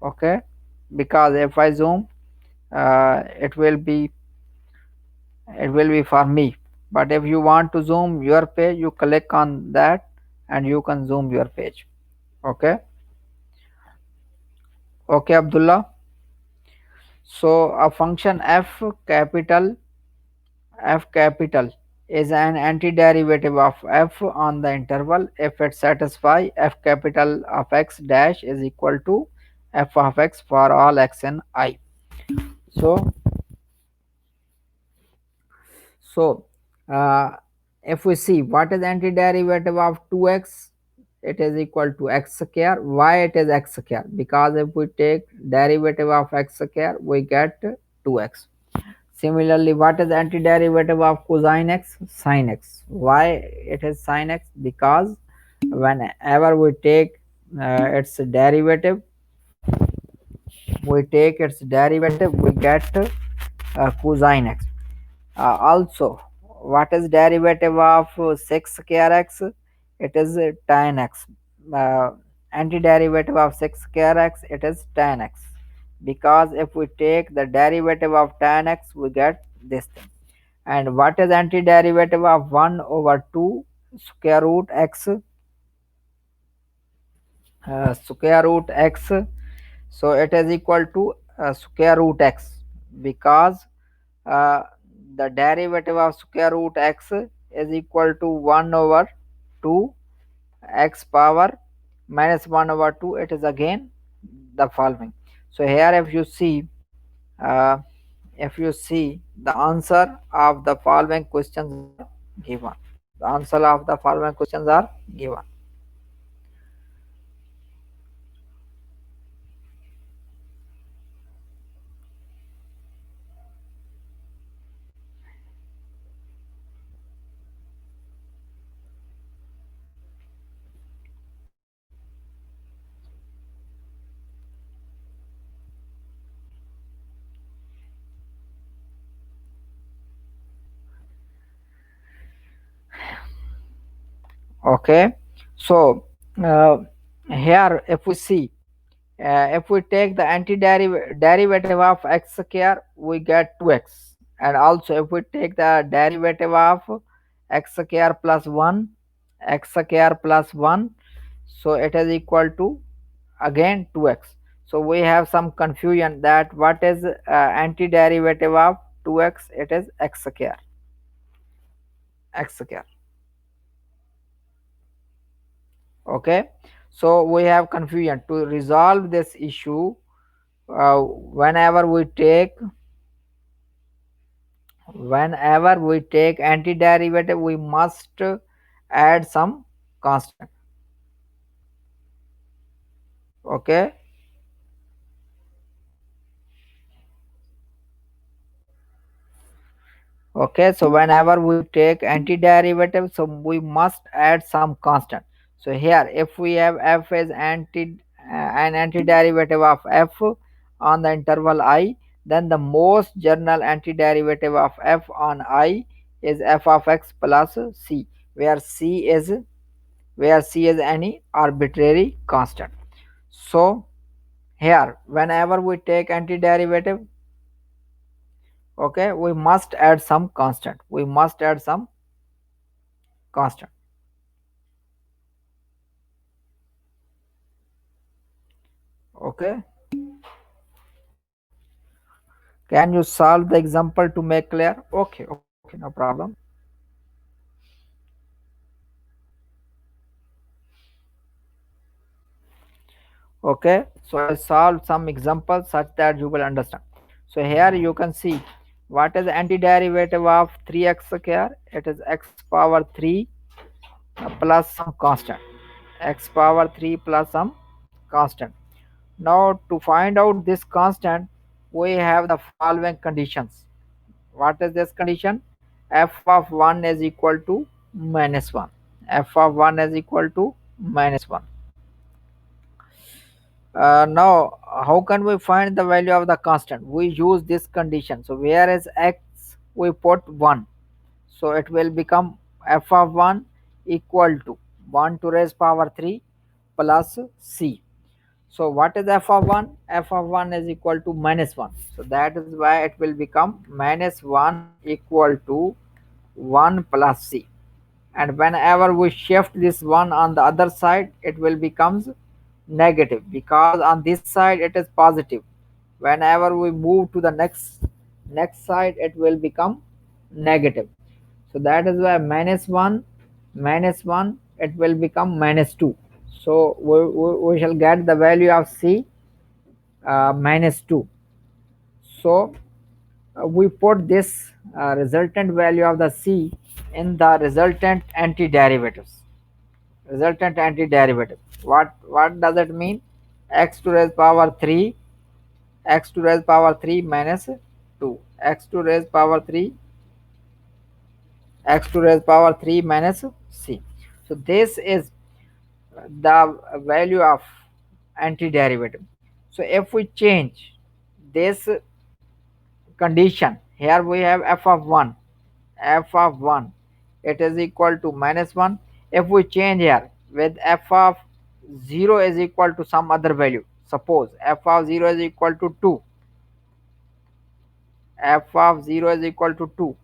Okay, because if I zoom, uh, it will be it will be for me. But if you want to zoom your page, you click on that and you can zoom your page. Okay, okay, Abdullah. So a function f capital is an antiderivative of f on the interval if it satisfies f capital of x dash is equal to f of x for all x in I. So So, uh, if we see what is antiderivative of 2x, it is equal to x square. Why it is x square? Because if we take derivative of x square, we get 2x. Similarly, what is antiderivative of cosine x? Sin x. Why it is sin x? Because whenever we take its derivative, we get cosine x. Also, what is derivative of 6 square x? It is tan x. Uh, Antiderivative of 6 square x, it is tan x. Because if we take the derivative of tan x, we get this thing. And what is antiderivative of 1 over 2 square root x? Square root x. So it is equal to square root x, because uh, the derivative of square root x is equal to 1 over 2 x power minus 1 over 2. It is again the following. So here uh, if you see the answer of the following questions are given. The answer of the following questions are given. Okay, so uh, here if we see, if we take the antiderivative of x square, we get 2x. And also if we take the derivative of x square plus 1, x square plus 1, so it is equal to again 2x. So we have some confusion that what is antiderivative of 2x? It is x square, x square. Okay, so we have confusion. To resolve this issue, whenever we take antiderivative, we must add some constant. Okay, okay, so whenever we take antiderivative, so we must add some constant. So here if we have f is an antiderivative of f on the interval I, then the most general antiderivative of f on I is f of x plus c, where c is any arbitrary constant. So here whenever we take antiderivative, okay, we must add some constant, constant. Okay, can you solve the example to make clear? Okay, okay, no problem. Okay, so I'll solve some examples such that you will understand. So here you can see what is antiderivative of 3x square. It is x power 3 plus some constant, x power 3 plus some constant. Now to find out this constant, we have the following conditions. What is this condition? F of 1 is equal to minus 1. F of 1 is equal to minus 1. Now, how can we find the value of the constant? We use this condition. So, whereas x we put 1. So, it will become f of 1 equal to 1 to raise power 3 plus c. So what is f of 1? F of 1 is equal to minus 1. So that is why it will become minus 1 equal to 1 plus c. And whenever we shift this 1 on the other side, it will becomes negative, because on this side it is positive. Whenever we move to the next side, it will become negative. So that is why minus 1 it will become minus 2. So we shall get the value of c minus 2. So we put this resultant value of the c in the resultant antiderivative. What does it mean? X to raise power 3, x to raise power 3 minus 2, x to raise power 3, x to raise power 3 minus c. So this is the value of antiderivative. So if we change this condition, here we have f of 1, it is equal to minus 1. If we change here with f of 0 is equal to some other value, suppose f of 0 is equal to 2, f of 0 is equal to 2,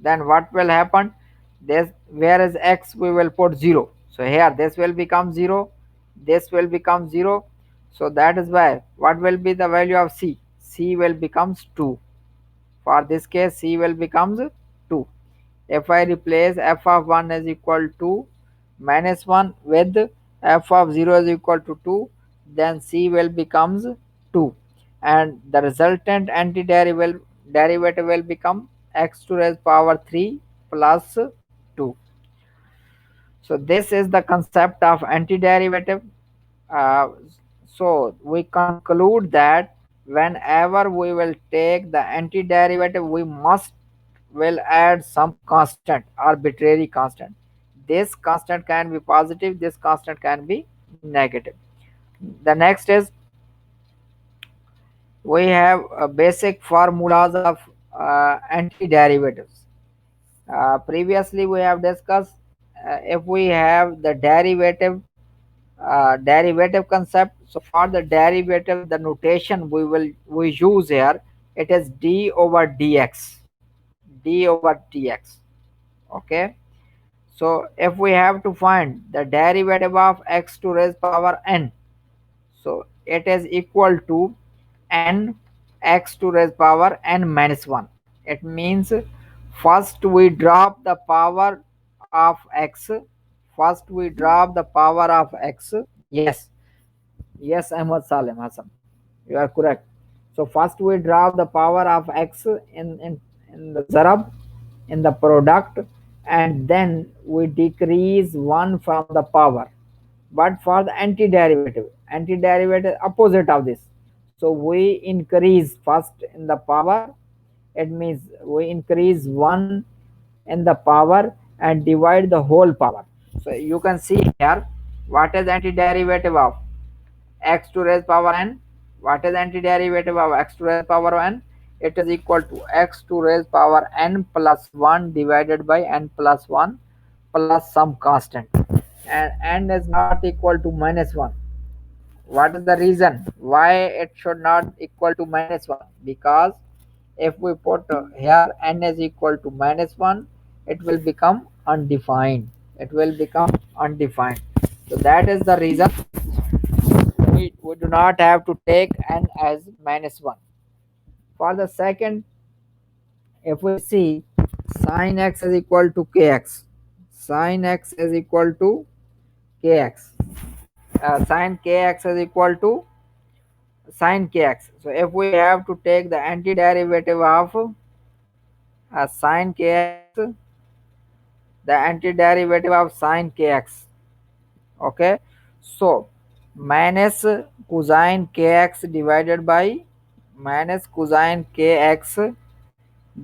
then what will happen? This, where is x, we will put 0. So here this will become 0, this will become 0. So that is why what will be the value of c? C will becomes 2. For this case c will becomes 2. If I replace f of 1 is equal to minus 1 with f of 0 is equal to 2, then c will becomes 2, and the resultant antiderivative will become x to raise power 3 plus 2. So this is the concept of antiderivative. Uh, so we conclude that whenever we will take the antiderivative, we must will add some constant, arbitrary constant. This constant can be positive, this constant can be negative. The next is we have basic formulas of antiderivatives. Previously we have discussed, if we have the derivative concept. So for the derivative, the notation we use here, it is d over dx, d over dx. Okay. So if we have to find the derivative of x to raise power n, so it is equal to n x to raise power n minus 1. It means first we drop the power of x, first we drop the power of x. Yes, yes, Ahmad Salem Hassan, you are correct. So first we drop the power of x in the zarab, in the product, and then we decrease 1 from the power. But for the antiderivative opposite of this. So we increase first in the power, it means we increase 1 in the power and divide the whole power. So you can see here, what is antiderivative of x to raise power n? What is antiderivative of x to raise power n? It is equal to x to raise power n plus 1 divided by n plus 1 plus some constant, and n is not equal to minus 1. What is the reason why it should not equal to minus 1? Because if we put here n is equal to minus 1, it will become undefined, it will become undefined. So that is the reason we do not have to take n as minus 1. For the second, if we see sin x is equal to kx, sin x is equal to kx, sin kx is equal to sin kx. So if we have to take the antiderivative of sin kx, the antiderivative of sin kx, okay, so minus cosine kx divided by minus cosine kx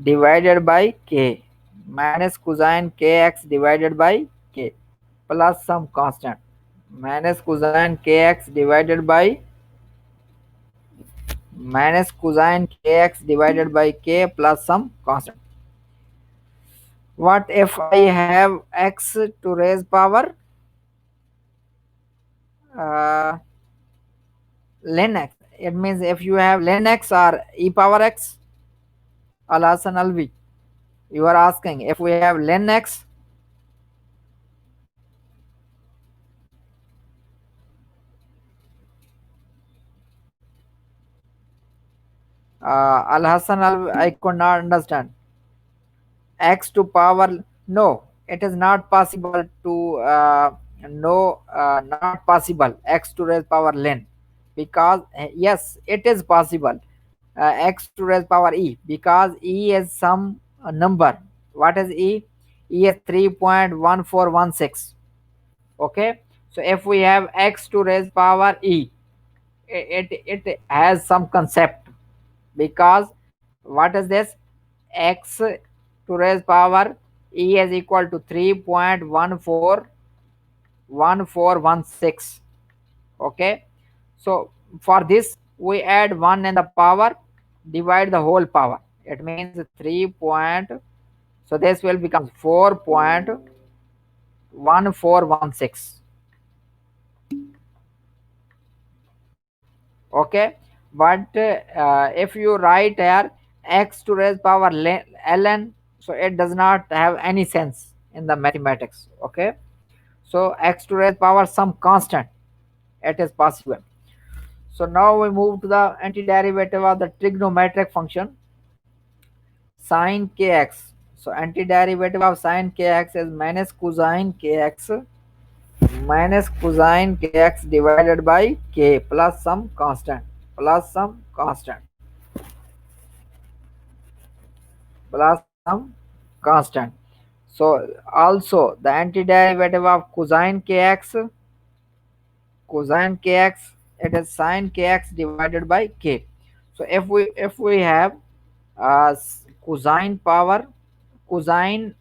divided by k, minus cosine kx divided by k plus some constant, minus cosine kx divided by minus cosine kx divided by k plus some constant. What if I have x to raise power Len x. It means if you have len x or e power x, Al Hassan Alvi, you are asking if we have len x, Al Hassan Alvi, I could not understand. X to power, no, it is not possible to no, not possible x to raise power len, because yes, it is possible x to raise power e, because e is some number. What is e? E is 3.1416. Okay, so if we have x to raise power e, it has some concept, because what is this? X to raise power e is equal to 3.1416. Okay, so for this we add 1 in the power, divide the whole power, it means 3 point, so this will become 4.1416. Okay, but if you write here x to raise power ln, so it does not have any sense in the mathematics. Okay, so x to raise power some constant, it is possible. So now we move to the antiderivative of the trigonometric function sine kx. So antiderivative of sine kx is minus cosine kx divided by k plus some constant plus some constant. So also the antiderivative of cosine kx, it is sine kx divided by k. So if we have cosine power cosine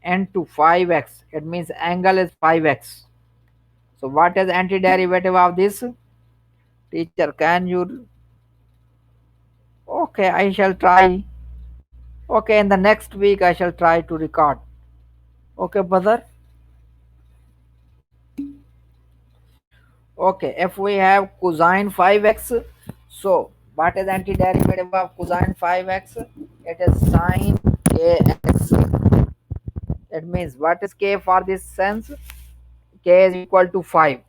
into 5x, it means angle is 5x. So what is antiderivative of this? Teacher, can you? Okay, I shall try. Okay, in the next week I shall try to record. Okay, brother. Okay, if we have cosine 5x, so what is antiderivative of cosine 5x? It is sine kx. It means what is k for this sense? K is equal to 5.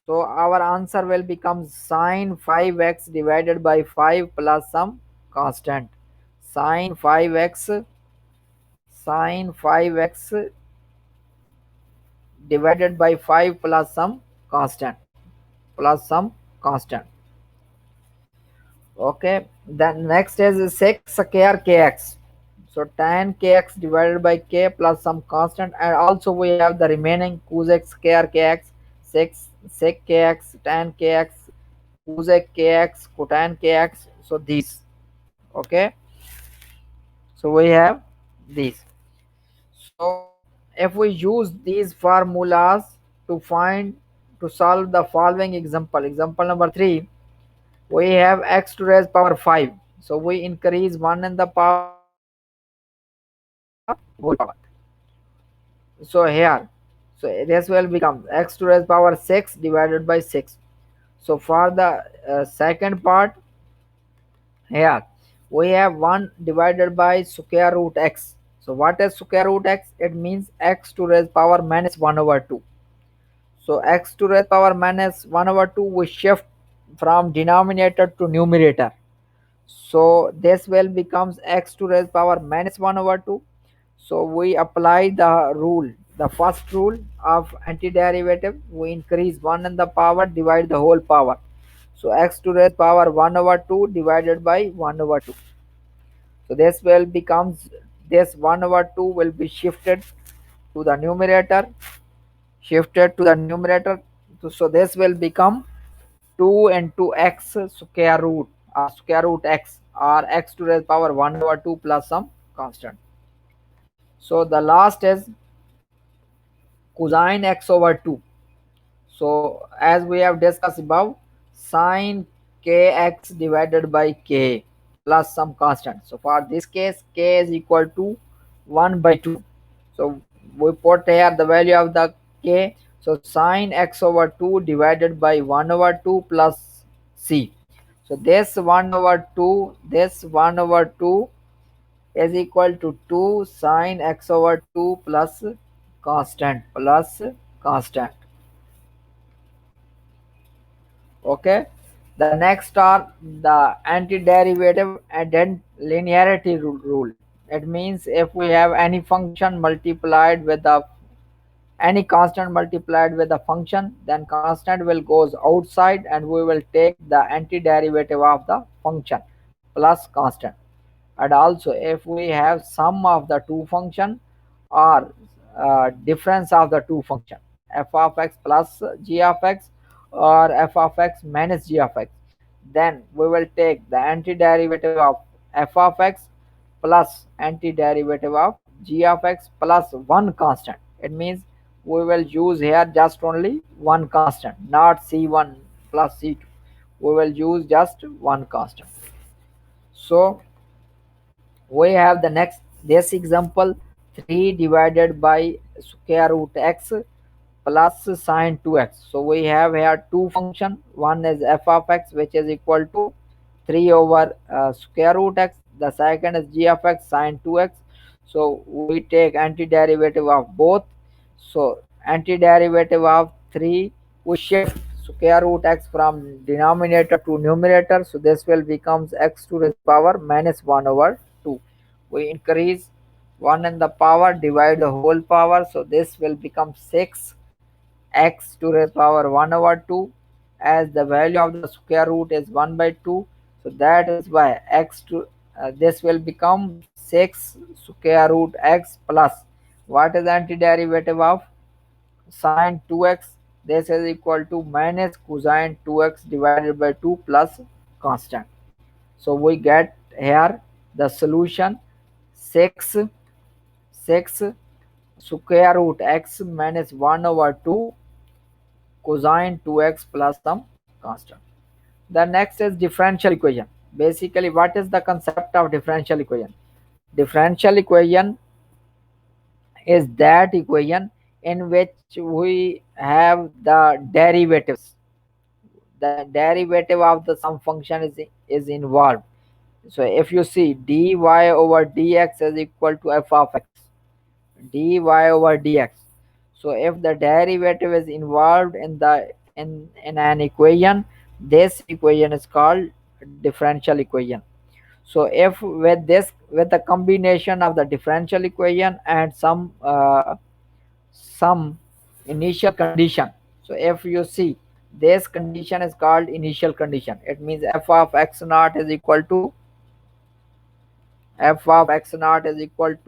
So our answer will become sine 5x divided by 5 plus some constant. Sine 5x, sine 5x divided by 5 plus some constant. Plus some constant. Okay, then next is sec square kx. So tan kx divided by k plus some constant, and also we have the remaining cosec square kx, sec kx, tan kx, cosec kx, cotan kx. So these. Okay, so we have these. So if we use these formulas to find to solve the following example, example number 3, we have x to raise power 5, so we increase 1 in the power, whole power. So here, so this will become x to raise power 6 divided by 6. So for the second part, here we have 1 divided by square root x. So what is square root x? It means x to raise power minus 1 over 2. So x to raise power minus 1 over 2, we shift from denominator to numerator. So this will becomes x to raise power minus 1 over 2. So we apply the rule, the first rule of antiderivative. We increase 1 in the power, divide the whole power. So x to raise power 1 over 2 divided by 1 over 2. So this will becomes, this 1 over 2 will be shifted to the numerator, shifted to the numerator. So this will become 2 into x square root, or square root x, or x to raise power 1 over 2 plus some constant. So the last is cosine x over 2. So as we have discussed above, sine kx divided by k plus some constant. So for this case, k is equal to 1 by 2. So we put here the value of the k. So sine x over 2 divided by 1 over 2 plus C. So this 1 over 2, this 1 over 2 is equal to 2 sine x over 2 plus constant. Okay. The next are the antiderivative and then linearity rule. It means if we have any function multiplied with the any constant multiplied with a function, then constant will goes outside and we will take the antiderivative of the function plus constant. And also if we have sum of the two function or difference of the two function, f of x plus g of x or f of x minus g of x, then we will take the antiderivative of f of x plus antiderivative of g of x plus one constant. It means we will use here just only one constant, not c1 plus c2. We will use just one constant. So we have the next this example, 3 divided by square root x plus sine 2x. So we have here two function. One is f of x, which is equal to 3 over square root x. The second is g of x sine 2x. So we take antiderivative of both. So antiderivative of 3, we shift square root x from denominator to numerator. So this will becomes x to the power minus 1 over 2. We increase 1 in the power, divide the whole power. So this will become 6 x to the power 1 over 2, as the value of the square root is 1 by 2. So that is why x to this will become 6 square root x plus what is the antiderivative of sine 2x. This is equal to minus cosine 2x divided by 2 plus constant. So we get here the solution 6 6 square root x minus 1 over 2 cosine 2x plus some constant. The next is differential equation. Basically, what is the concept of differential equation? Differential equation is that equation in which we have the derivatives. The derivative of the some function is involved. So if you see dy over dx is equal to f of x, dy over dx. So if the derivative is involved in in an equation, this equation is called differential equation. So if with the combination of the differential equation and some initial condition. So if you see this condition is called initial condition. It means f of x naught is equal to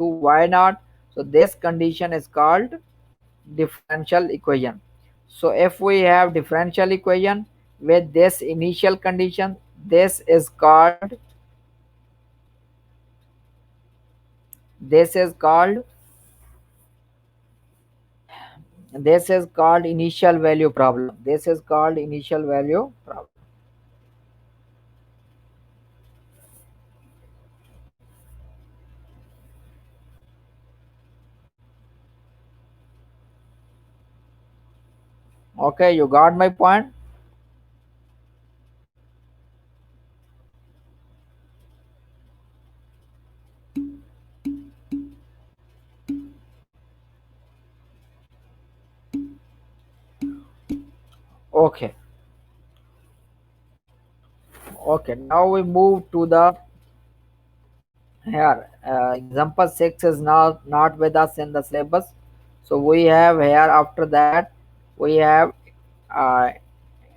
y naught. So this condition is called differential equation. So if we have differential equation with this initial condition, this is called this is called this is called initial value problem. This is called initial value problem. Okay, you got my point. Okay, okay, now we move to the here example 6 is now not with us in the syllabus. So we have here after that we have uh,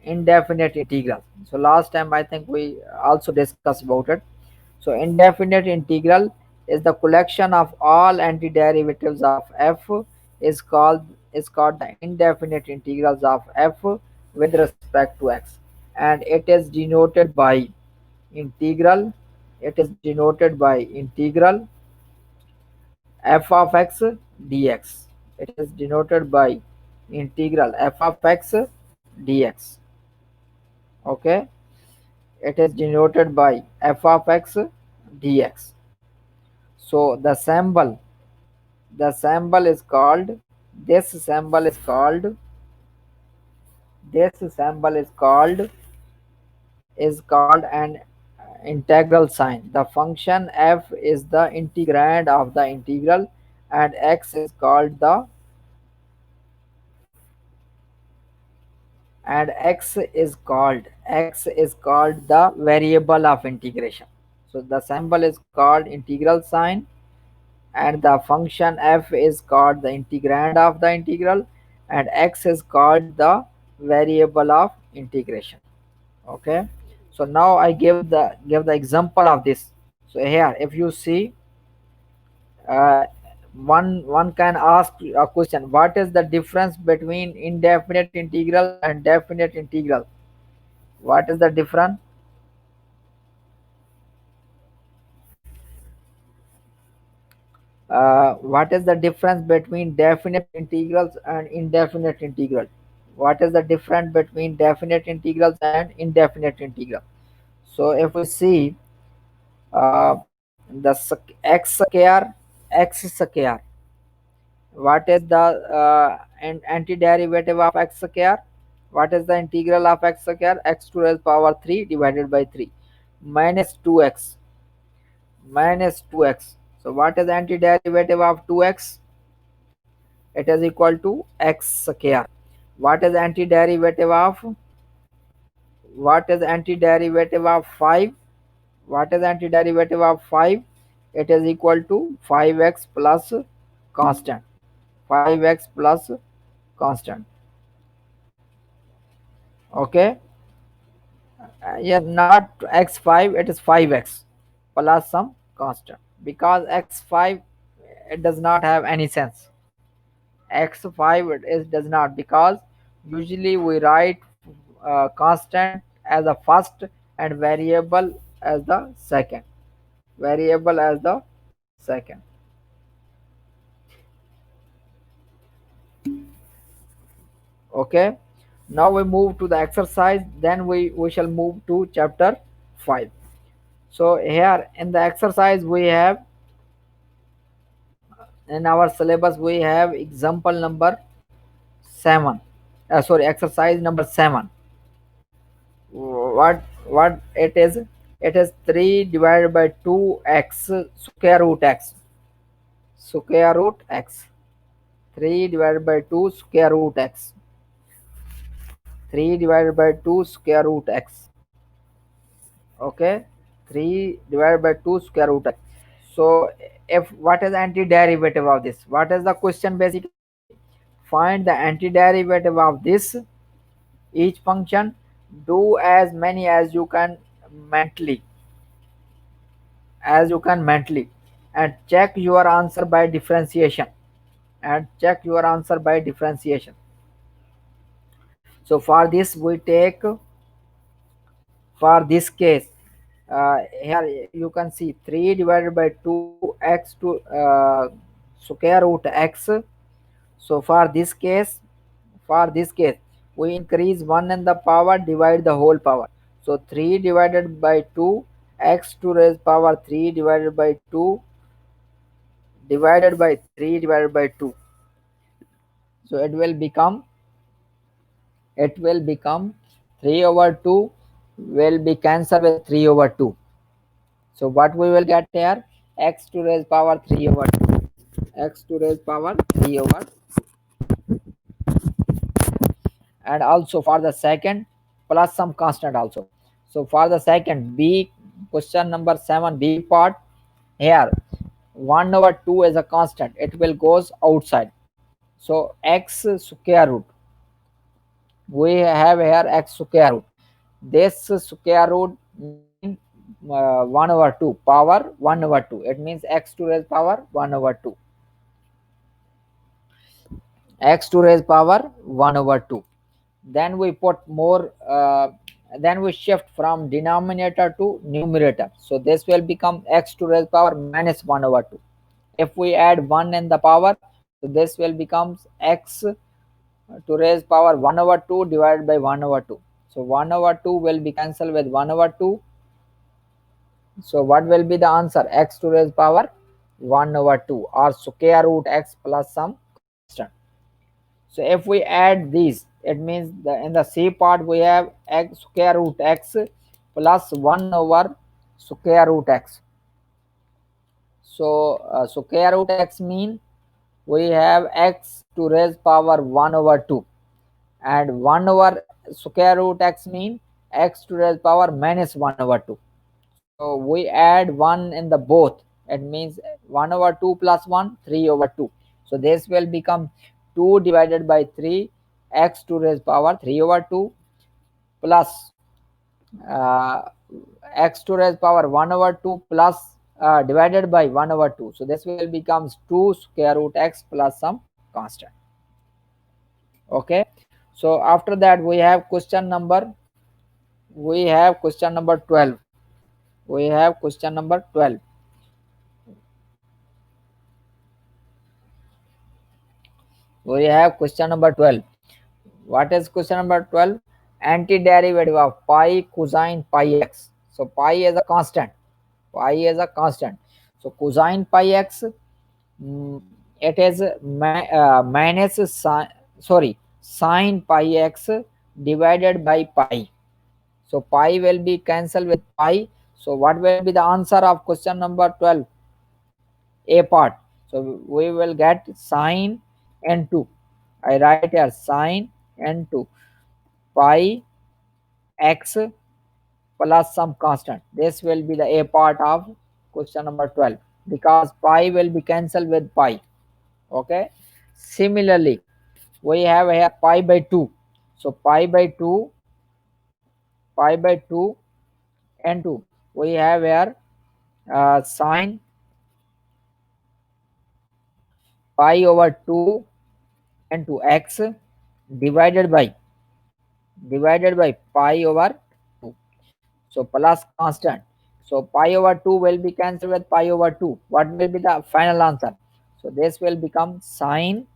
indefinite integral. So last time I think we also discussed about it. So indefinite integral is the collection of all antiderivatives of f is called the indefinite integrals of f with respect to x, and it is denoted by integral. It is denoted by integral f of x dx. It is denoted by integral f of x dx. Okay, it is denoted by f of x dx. So the symbol is called this symbol is called this symbol is called is called an integral sign. The function f is the integrand of the integral, and x is called the variable of integration. So the symbol is called integral sign, and the function f is called the integrand of the integral, and x is called the variable of integration. Okay, so now I give the example of this. So here if you see, uh, one can ask a question: what is the difference between indefinite integral and definite integral? What is the difference? What is the difference between definite integrals and indefinite integral? What is the difference between definite integrals and indefinite integral? So if we see, the x square, what is the antiderivative of x square? What is the integral of x square? X to the power 3 divided by 3 minus 2x, minus 2x. So what is the antiderivative of 2x? It is equal to x square. What is antiderivative of, what is antiderivative of 5? What is antiderivative of 5? It is equal to 5x plus constant. 5x plus constant. Okay. Yeah, not x5, it is 5x plus some constant, because x5, it does not have any sense. X5 it is does not, because usually we write constant as the first and variable as the second. Variable as the second. Okay. Now we move to the exercise, then we shall move to chapter 5. So here in the exercise we have, in our syllabus we have example number 7. Sorry, exercise number 7. What it is? It is 3 divided by 2x square root x. Square root x. 3 divided by 2 square root x. 3 divided by 2 square root x. Okay. 3 divided by 2 square root x. So if what is antiderivative of this? What is the question basically? Find the antiderivative of this each function. Do as many mentally as you can mentally, and check your answer by differentiation, and check your answer by differentiation. So for this we take, for this case, here you can see 3 divided by 2x to square root x. So for this case we increase 1 in the power, divide the whole power. So 3 divided by 2 x to raise power 3 divided by 2 divided by 3 divided by 2. So it will become 3 over 2 will be cancelled with 3 over 2. So what we will get here? X to raise power 3 over 2. X to raise power 3 over. And also for the second, plus some constant also. So for the second b, question number 7 b part, here 1 over 2 is a constant, it will goes outside. So x square root, we have here x square root. This square root means 1 over 2, power 1 over 2. It means x to raise power 1 over 2. X to raise power 1 over 2. Then we put more, then we shift from denominator to numerator. So this will become x to raise power minus 1 over 2. If we add 1 in the power, so this will become x to raise power 1 over 2 divided by 1 over 2. So 1 over 2 will be cancelled with 1 over 2. So what will be the answer? X to raise power 1 over 2, or square root x plus some constant. So if we add these, it means in the C part we have x square root x plus 1 over square root x. So square root x mean we have x to raise power 1 over 2, and 1 over square root x mean x to raise power minus 1 over 2. So we add 1 in the both. It means 1 over 2 plus 1, 3 over 2. So this will become 2 divided by 3 x to raise power 3 over 2 plus uh, x to raise power 1 over 2 plus divided by 1 over 2. So this will becomes 2 square root x plus some constant. Okay. So after that we have question number 12. We have question number 12. We have question number 12. What is question number 12? Antiderivative of pi cosine pi x. So pi is a constant. Pi is a constant. So cosine pi x, it is minus sine pi x divided by pi. So pi will be cancelled with pi. So what will be the answer of question number 12? A part. So we will get sine n2. I write here sine n2 pi x plus some constant. This will be the A part of question number 12, because pi will be cancelled with pi. Okay. Similarly, we have here pi by 2. So pi by 2 and 2. We have here sine pi over 2 and 2 x divided by pi over 2. So plus constant. So pi over 2 will be cancelled with pi over 2. What will be the final answer? So this will become sine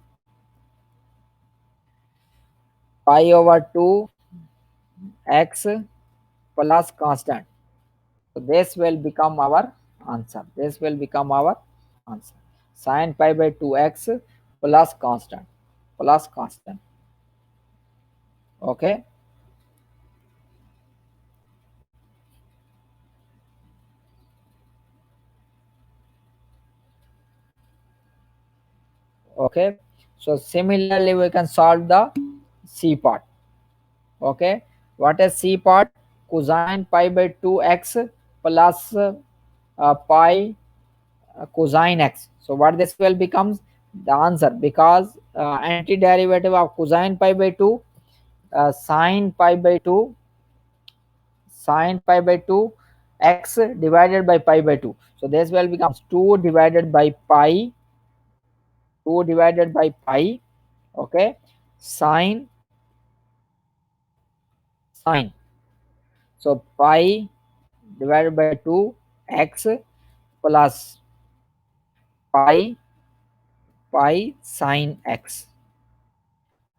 pi over 2 x plus constant. So this will become our answer. This will become our answer. Sine pi by 2 x plus constant. Plus constant. Okay. Okay. So similarly, we can solve the C part. Okay. What is C part? Cosine pi by 2 x plus pi cosine x. So what this will becomes the answer, because antiderivative of cosine pi by 2, sine pi by 2, sine pi by 2 x divided by pi by 2. So this will becomes 2 divided by pi, 2 divided by pi. Okay. Sine sine. So pi divided by 2 x plus pi sine x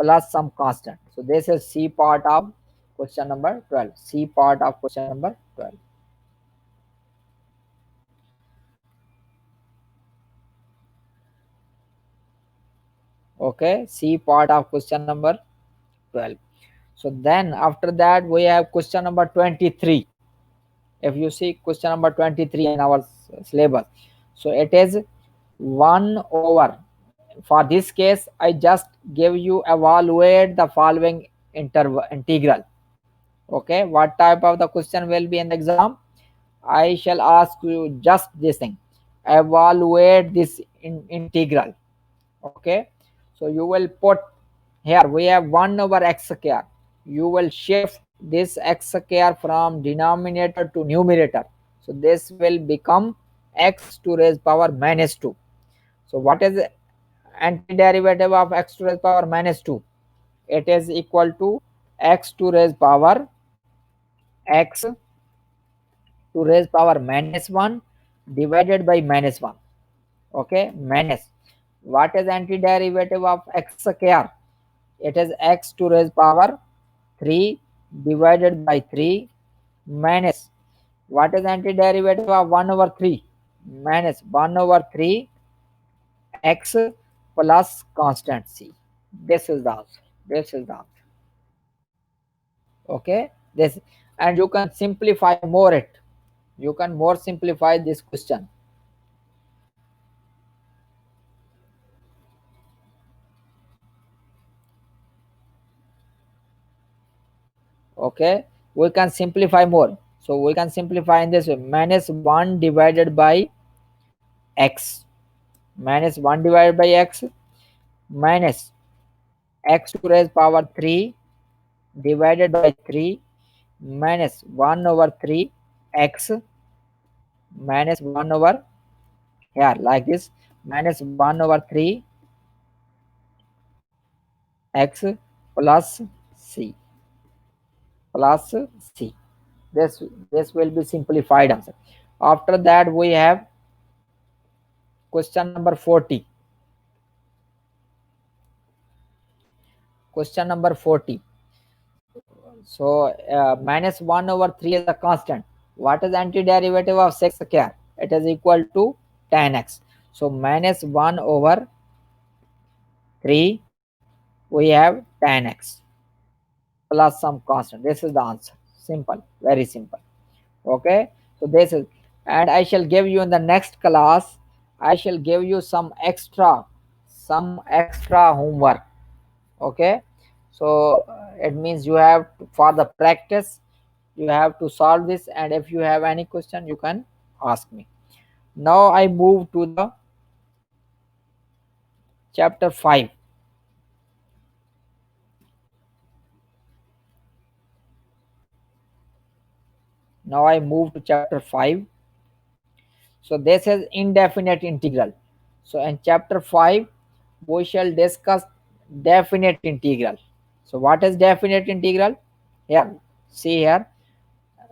plus some constant. So this is C part of question number 12. C part of question number 12. Okay, C part of question number 12. So then after that we have question number 23. If you see question number 23 in our syllabus, so it is 1 over. For this case, I just give you evaluate the following integral. Okay, what type of the question will be in the exam? I shall ask you just this thing. Evaluate this integral. Okay. So you will put here we have 1 over x square. You will shift this x square from denominator to numerator. So this will become x to raise power minus 2. So what is antiderivative of x to raise power minus 2? It is equal to x to raise power x to raise power minus 1 divided by minus 1. Okay, minus. What is antiderivative of x square? It is x to raise power 3 divided by 3 minus. What is antiderivative of 1 over 3? Minus 1 over 3 x plus constant c. This is the answer. This is the answer. Okay, this. and you can simplify more it. You can more simplify this question. Okay, we can simplify more. So we can simplify in this way: minus 1 divided by x, minus 1 divided by x, minus x to raise power 3 divided by 3, minus 1 over 3 x, minus 1 over, here like this, minus 1 over 3 x plus c, plus c. This will be simplified answer. After that we have question number 40. Question number 40. So minus 1 over 3 is a constant. What is antiderivative of sec square? It is equal to tan x. So minus 1 over 3, we have tan x plus some constant. This is the answer. Simple, very simple. Okay, so this is, and I shall give you in the next class, I shall give you some extra homework. Okay, so it means you have to, for the practice, you have to solve this, and if you have any question you can ask me. Now I move to the chapter 5. Now I move to chapter 5. So this is indefinite integral. So in chapter 5 we shall discuss definite integral. So what is definite integral? Here, see here.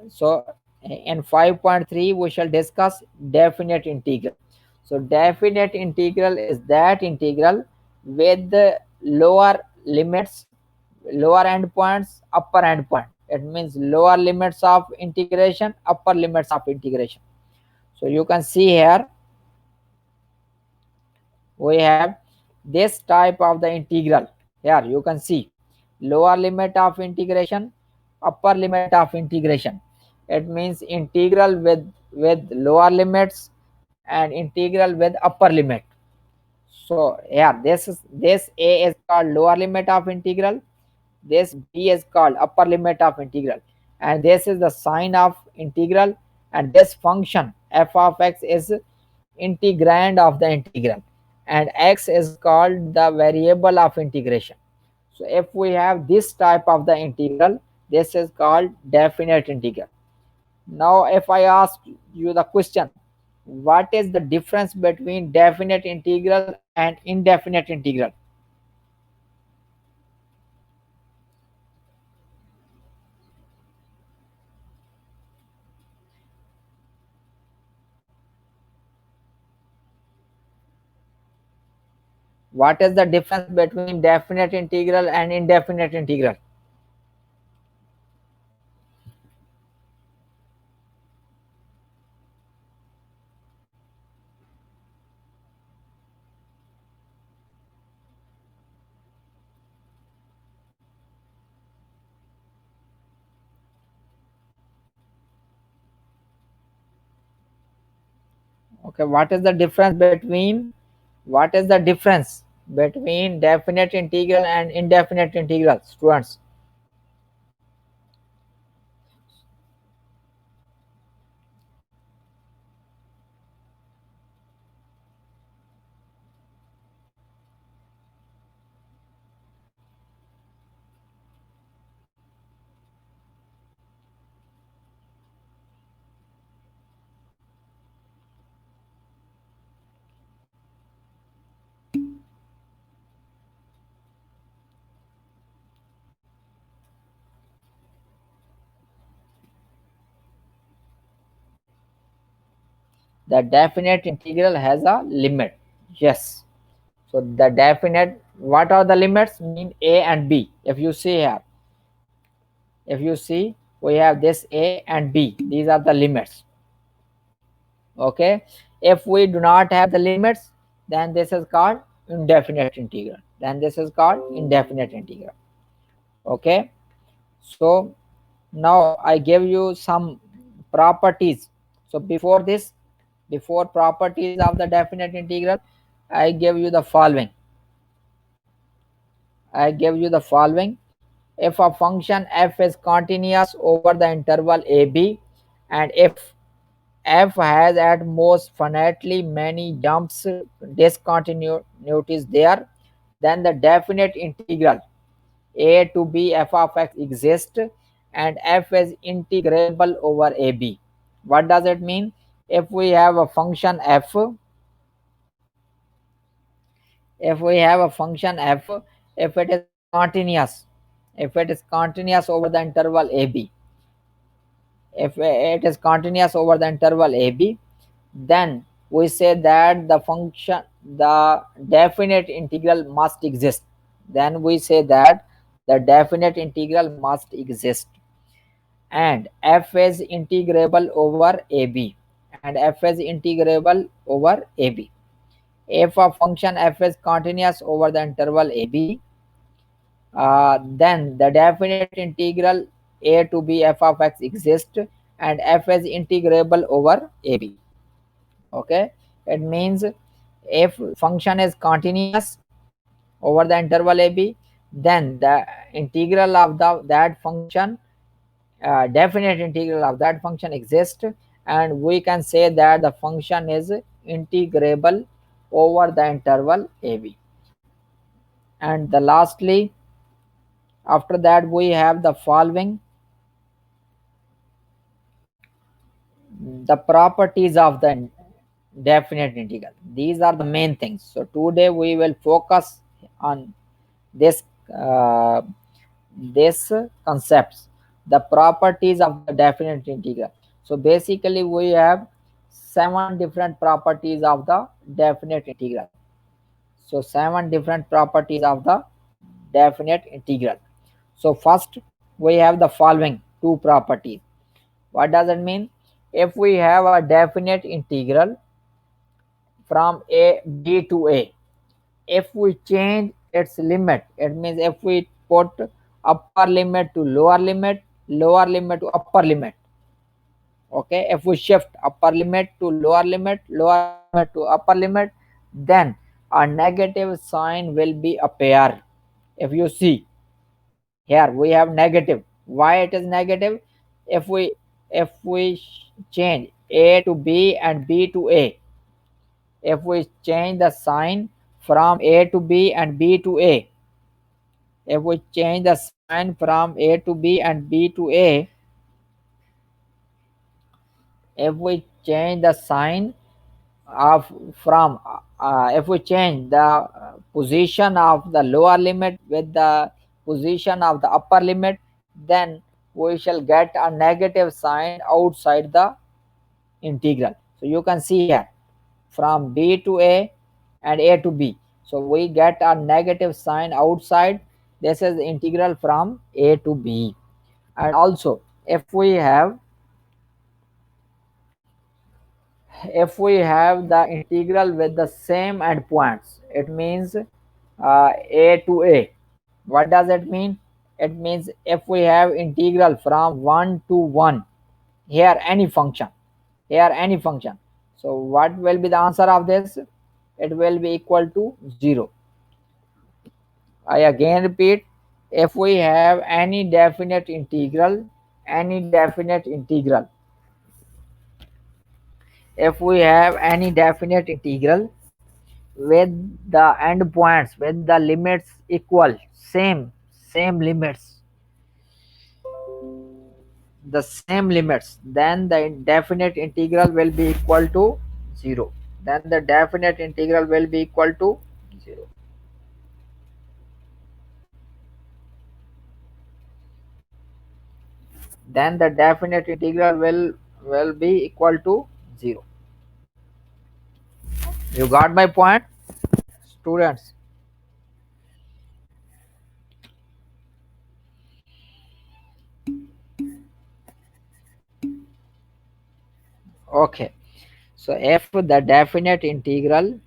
So in 5.3 we shall discuss definite integral. So definite integral is that integral with the lower limits, lower endpoints, upper endpoint. It means lower limits of integration, upper limits of integration. So you can see here we have this type of the integral. Here you can see lower limit of integration, upper limit of integration. It means integral with lower limits and integral with upper limit. So yeah, this a is called lower limit of integral, this b is called upper limit of integral, and this is the sign of integral, and this function f of x is integrand of the integral, and x is called the variable of integration. So if we have this type of the integral, this is called definite integral. Now if I ask you the question, what is the difference between definite integral and indefinite integral? What is the difference between definite integral and indefinite integral? Okay, what is the difference between definite integral and indefinite integral, students? The definite integral has a limit. Yes. So the definite, what are the limits? Mean a and b. If you see here, if you see, we have this a and b. These are the limits. Okay. If we do not have the limits, then this is called indefinite integral. Then this is called indefinite integral. Okay. So Now I give you some properties. So before this, before properties of the definite integral, I give you the following. I give you the following. If a function f is continuous over the interval ab, and if f has at most finitely many jumps discontinuities there, then the definite integral a to b f of x exists and f is integrable over ab. What does it mean? If we have a function f, if we have a function f, if it is continuous, if it is continuous over the interval ab, if it is continuous over the interval ab, then we say that the function, the definite integral must exist. Then we say that the definite integral must exist, and f is integrable over ab, and f is integrable over ab. If a function f is continuous over the interval ab, then the definite integral a to b f of x exists and f is integrable over ab. Okay, it means if function is continuous over the interval ab, then the integral of that function, definite integral of that function exists, and we can say that the function is integrable over the interval ab. And the lastly, after that we have the following, the properties of the definite integral. These are the main things. So today we will focus on this, uh, this concepts, the properties of the definite integral. So basically we have 7 different properties of the definite integral. So 7 different properties of the definite integral. So first we have the following two properties. What does it mean? If we have a definite integral from a b to a, if we change its limit, it means if we put upper limit to lower limit to upper limit, okay, if we shift upper limit to lower limit to upper limit, then a negative sign will be appear. If you see here we have negative. Why it is negative? if we if we change a to b and b to a, if we change the sign from a to b and b to a, if we change the sign from a to b and b to a, if we change the sign of from if we change the position of the lower limit with the position of the upper limit, then we shall get a negative sign outside the integral. So you can see here from b to a and a to b, so we get a negative sign outside. This is the integral from a to b. And also if we have the integral with the same endpoints, it means a to a. What does it mean? It means if we have integral from 1 to 1, here any function, here any function, so what will be the answer of this? It will be equal to 0. I again repeat, if we have any definite integral, any definite integral, if we have any definite integral with the endpoints, with the limits equal, same limits, the same limits, then the definite integral will be equal to 0. Then the definite integral will be equal to 0. Then the definite integral will be equal to 0. You got my point, students? Okay. So if the definite integral,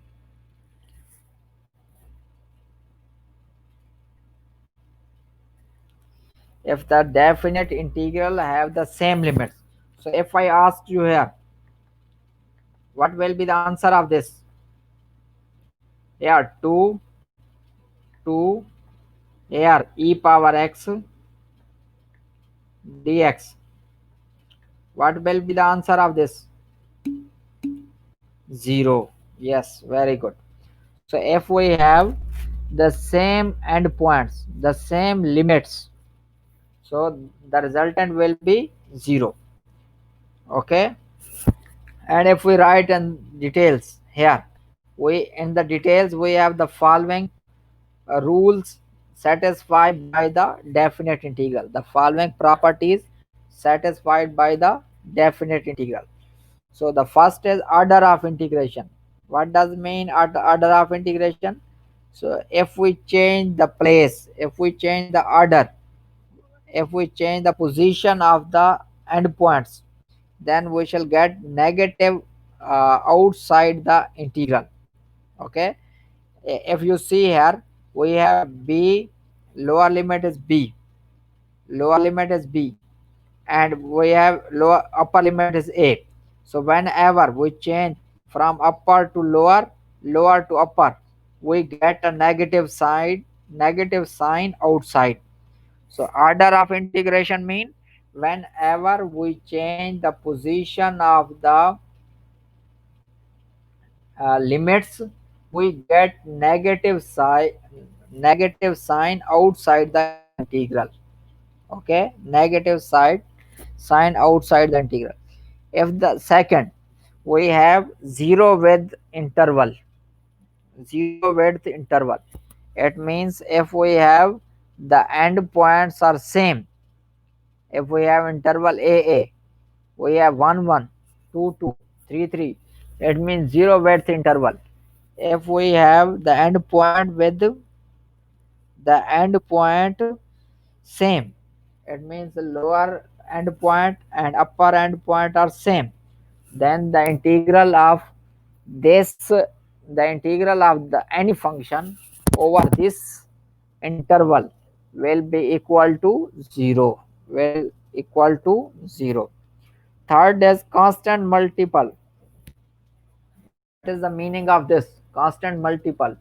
if the definite integral have the same limits. So if I ask you here, what will be the answer of this? Yeah, 2 here e power x dx. What will be the answer of this? 0. Yes, very good. So if we have the same endpoints, the same limits, so the resultant will be 0. Okay. And if we write in details here, we in the details we have the following rules satisfied by the definite integral. The following properties satisfied by the definite integral. So the first is order of integration. What does mean order of integration? So if we change the place, if we change the order, if we change the position of the endpoints, then we shall get negative outside the integral. Okay. If you see here, we have b, lower limit is b, lower limit is b, and we have lower upper limit is a. So whenever we change from upper to lower, lower to upper, we get a negative sign outside. So order of integration mean whenever we change the position of the limits, we get negative sign outside the integral. Okay, negative side sign outside the integral. If the second, we have zero width interval, zero width interval. It means if we have the endpoints are same, if we have interval AA, we have 1 1, 2 2, 3 3. It means zero width interval. If we have the endpoint with the endpoint same, it means the lower endpoint and upper endpoint are same, then the integral of this, the integral of the any function over this interval will be equal to 0, will equal to 0. Third is constant multiple. What is the meaning of this constant multiple?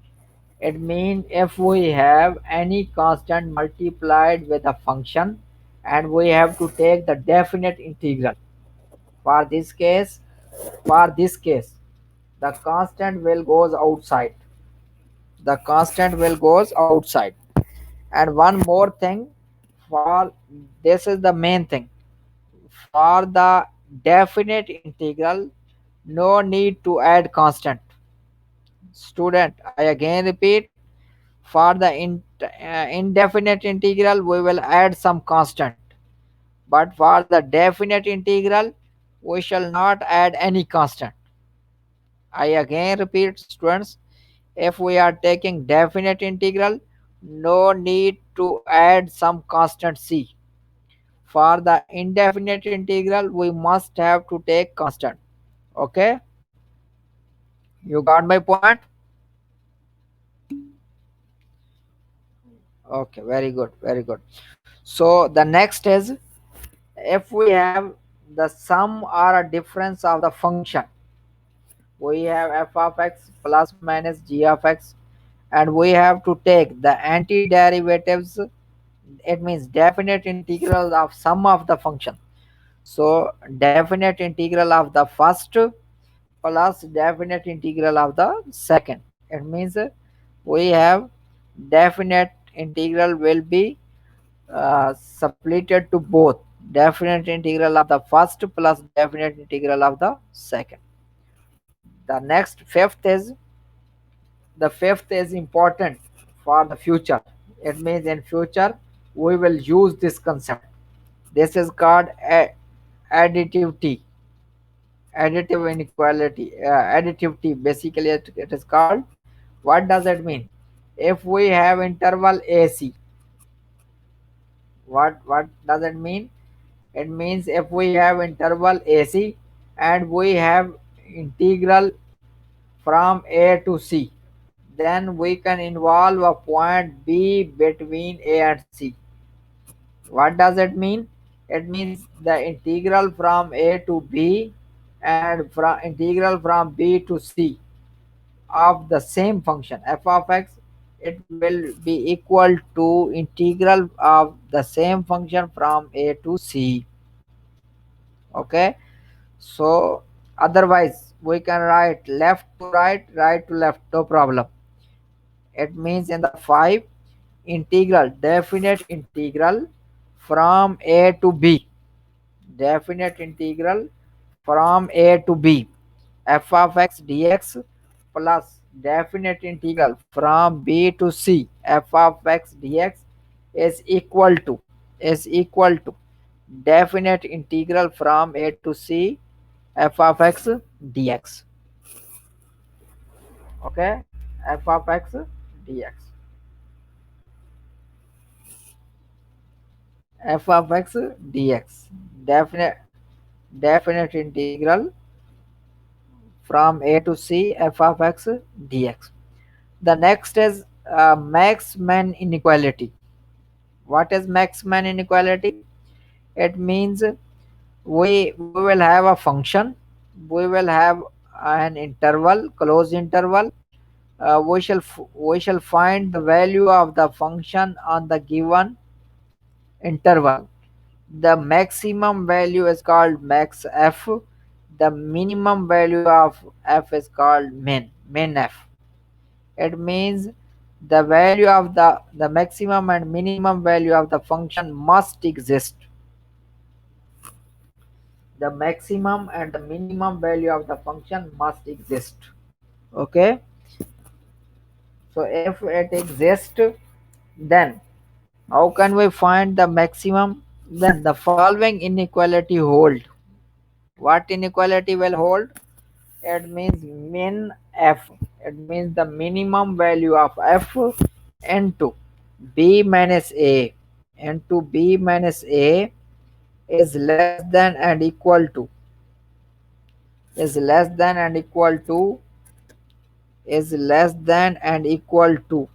It means if we have any constant multiplied with a function and we have to take the definite integral. For this case, for this case, the constant will goes outside. The constant will goes outside. And one more thing, for this is the main thing. For the definite integral, no need to add constant. Student, I again repeat, for the indefinite integral, we will add some constant. But for the definite integral, we shall not add any constant. I again repeat, students, if we are taking definite integral, no need to add some constant c. For the indefinite integral, we must have to take constant. Okay, you got my point? Okay, very good, very good. So the next is, if we have the sum or a difference of the function, we have f of x plus minus g of x, and we have to take the antiderivatives. It means definite integral of sum of the function. So definite integral of the first plus definite integral of the second. It means we have definite integral will be splitted to both definite integral of the first plus definite integral of the second. The next fifth is important for the future. It means in future we will use this concept. This is called additivity, additive inequality, additivity. Basically, it is called. What does it mean? If we have interval AC, what does it mean? It means if we have interval AC and we have integral from A to C, then we can involve a point B between A and C. What does it mean? It means the integral from a to b and from integral from b to c of the same function f of x, it will be equal to integral of the same function from a to c. Okay, so otherwise we can write left to right, right to left, no problem. It means in the 5, integral, definite integral from a to b, definite integral from a to b, f of x dx plus definite integral from b to c f of x dx is equal to definite integral from a to c f of x dx. Okay, f of x dx, f of x dx, definite definite integral from a to c f of x dx. The next is Max-Mann inequality. What is Max-Mann inequality? It means we will have a function, we will have an interval, closed interval. We shall find the value of the function on the given interval. The maximum value is called max f. The minimum value of f is called min f. It means the value of the maximum and minimum value of the function must exist. The maximum and the minimum value of the function must exist. Okay, so if it exists, then how can we find the maximum? Then the following inequality hold. What inequality will hold? It means min f. It means the minimum value of f into b minus a into b minus a is less than and equal to is less than and equal to is less than and equal to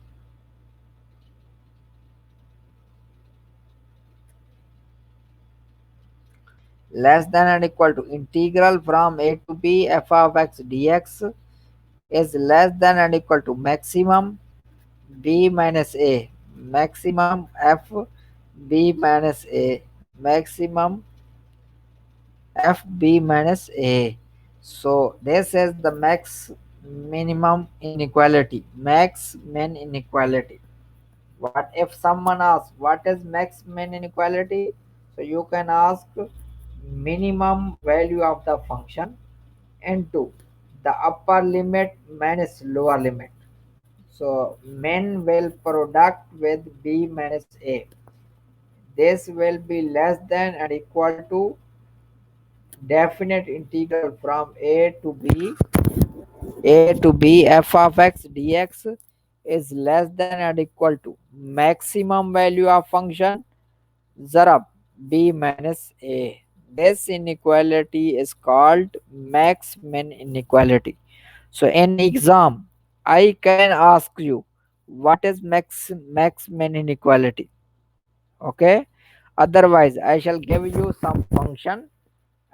less than and equal to integral from a to b f of x dx is less than and equal to maximum b minus a, maximum f b minus a, maximum f b minus a. So this is the max minimum inequality, max min inequality. What if someone asks what is max min inequality? So you can ask minimum value of the function into the upper limit minus lower limit. So min will product with b minus a. This will be less than and equal to definite integral from a to b f of x dx is less than and equal to maximum value of function zarab b minus a. This inequality is called max min inequality. So in exam, I can ask you what is max min inequality. Okay. Otherwise, I shall give you some function.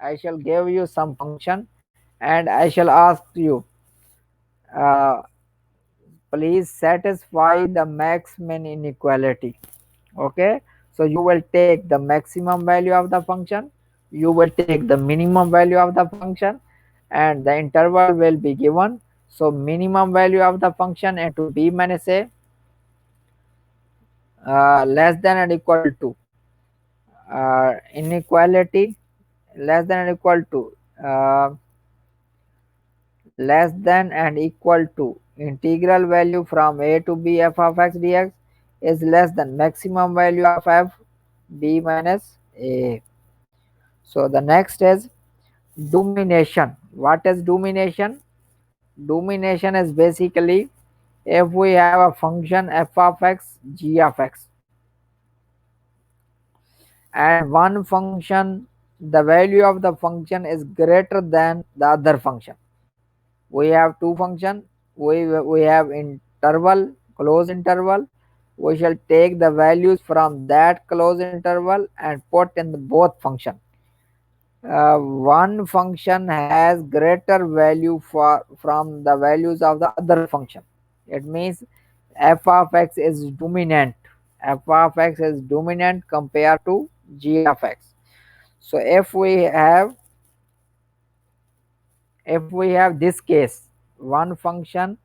I shall give you some function, and I shall ask you, uh, please satisfy the max min inequality. Okay. So you will take the maximum value of the function, you will take the minimum value of the function, and the interval will be given. So minimum value of the function into b minus a less than and equal to inequality less than and equal to uh, less than and equal to integral value from a to b f of x dx is less than maximum value of f b minus a. So the next is domination. What is domination? Domination is basically if we have a function f of x g of x and one function, the value of the function is greater than the other function. We have two functions, we have interval, closed interval, we shall take the values from that closed interval and put in the both function. One function has greater value from the values of the other function. It means f of x is dominant. F of x is dominant compared to g of x. So if we have this case, one function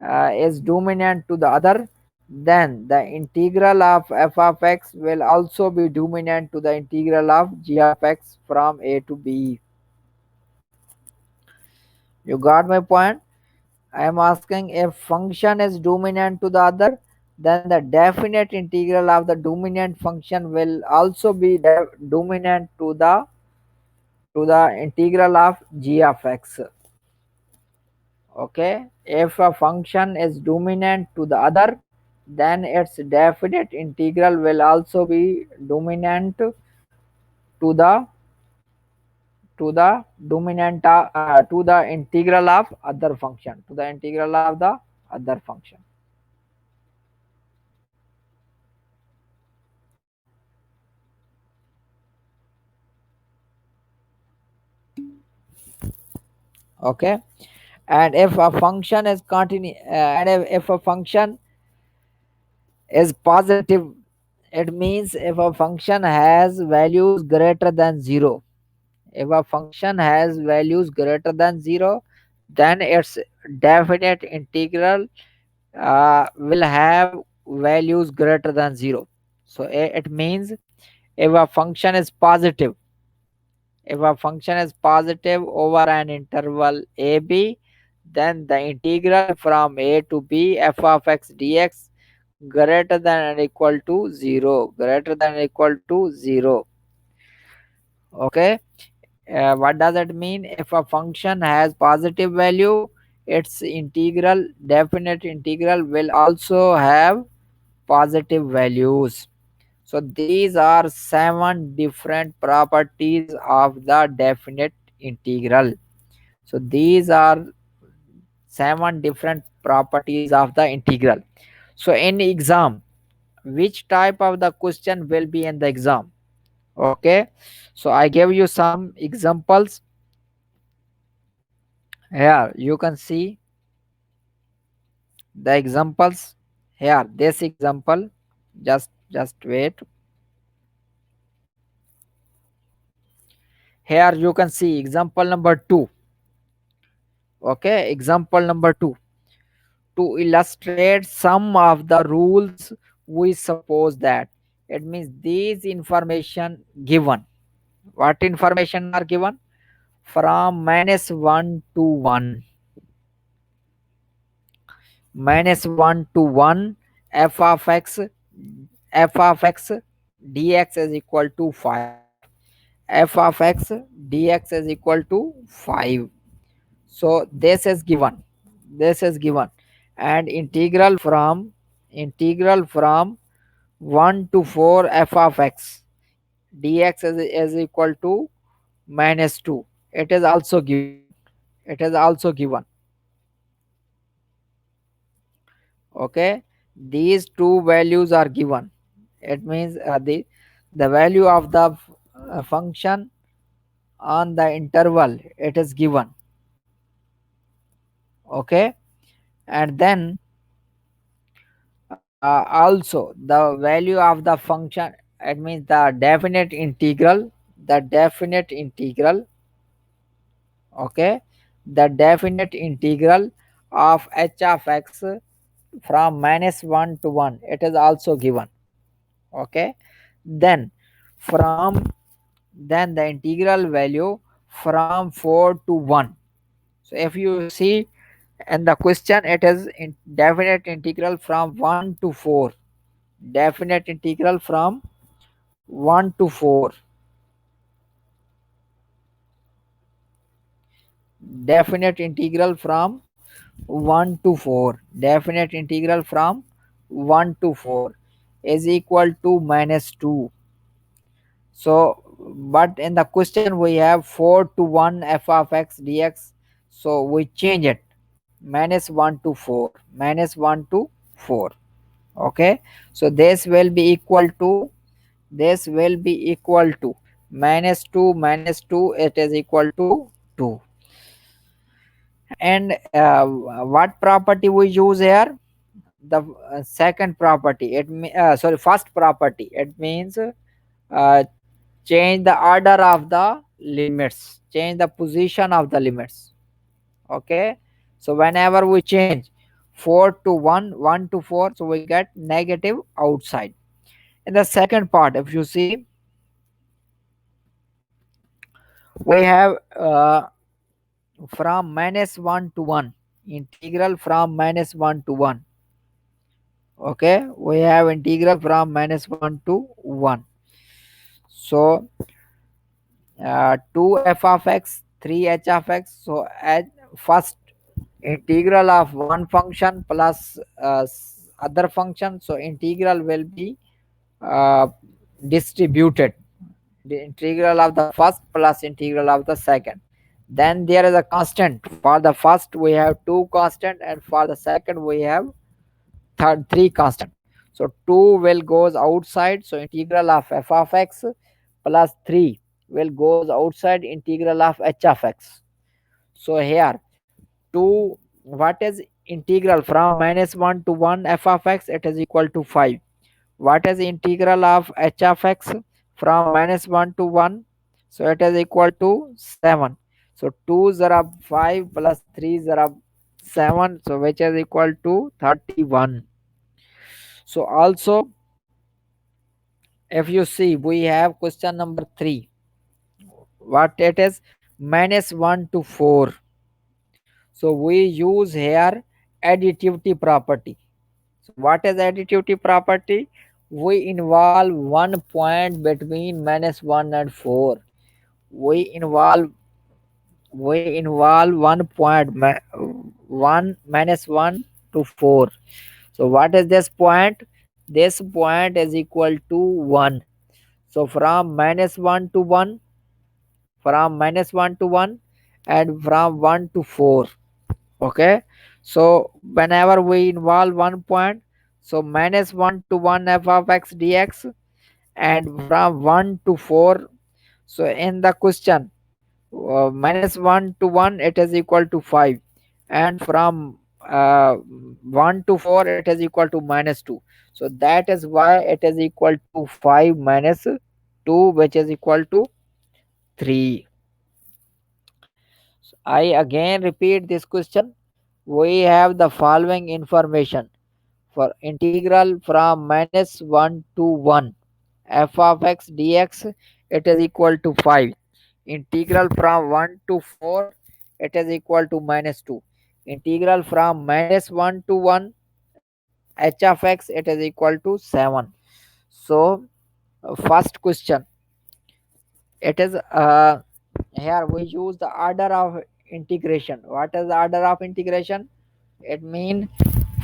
is dominant to the other, then the integral of f of x will also be dominant to the integral of g of x from a to b. You got my point? I am asking if function is dominant to the other, then the definite integral of the dominant function will also be dominant to the integral of g of x. Okay, if a function is dominant to the other, then its definite integral will also be dominant to the to the integral of other function, to the integral of the other function. Okay, and if a function is continue and if a function is positive, it means if a function has values greater than 0. If a function has values greater than 0, then its definite integral will have values greater than 0. So it means if a function is positive, if a function is positive over an interval ab, then the integral from a to b f of x dx greater than or equal to 0, greater than or equal to 0. Okay, what does it mean? If a function has positive value, its integral, definite integral, will also have positive values. So these are 7 different properties of the definite integral. So these are 7 different properties of the integral. So in exam, which type of the question will be in the exam? Okay, so I gave you some examples. Here you can see the examples. Here this example, just wait. Here you can see example number 2. Okay, example number 2. To illustrate some of the rules, we suppose that, it means these information given. What information are given? From -1 to 1, -1 to 1, f of x, f of x dx is equal to 5. F of x dx is equal to 5. So this is given. This is given. And integral from 1 to 4 f of x dx is equal to -2. It is also given. It is also given. Okay, these two values are given. It means the value of the function on the interval, it is given. Okay, and then also the value of the function, it means the definite integral. Okay, the definite integral of h of x from -1 to 1, it is also given. Okay, then from then the integral value from 4 to 1. So if you see in the question, it is definite integral from 1 to 4, definite integral from 1 to 4, definite integral from 1 to 4, definite integral from 1 to 4 is equal to -2. So but in the question we have 4 to 1 f of x dx, so we change it, -1 to 4, -1 to 4. Okay, so this will be equal to -2 it is equal to 2. And what property we use here? The second property, sorry, first property. It means change the order of the limits, change the position of the limits. Okay, so whenever we change 4 to 1, 1 to 4, so we get negative outside. In the second part, if you see, we have from -1 to 1, integral from -1 to 1. Okay, we have integral from -1 to 1. So 2 f of x, 3 h of x. So at first, integral of one function plus other function, so integral will be uh, distributed. The integral of the first plus integral of the second. Then there is a constant. For the first we have 2 constant, and for the second we have 3 constant. So 2 will goes outside, so integral of f of x plus 3 will goes outside, integral of h of x. So here 2, what is integral from -1 to 1 f of x? It is equal to 5. What is integral of h of x from -1 to 1? So it is equal to 7. So 2 zara 5 plus 3 zara 7, so which is equal to 31. So also, if you see, we have question number 3. What it is? -1 to 4. So we use here additivity property. So what is additivity property? We involve one point between -1 and 4. We involve one point, 1 -1 to 4. So what is this point? This point is equal to 1. So from -1 to 1, and from 1 to 4. Okay, so whenever we involve one point, so -1 to 1 f of x dx, and from 1 to 4. So in the question, -1 to 1 it is equal to 5, and from 1 to 4 it is equal to -2. So that is why it is equal to 5 minus 2, which is equal to 3. I again repeat this question. We have the following information. For integral from -1 to 1 f of x dx, it is equal to 5. Integral from 1 to 4, it is equal to -2. Integral from -1 to 1 h of x, it is equal to 7. So first question, it is here we use the order of integration. What is the order of integration? It means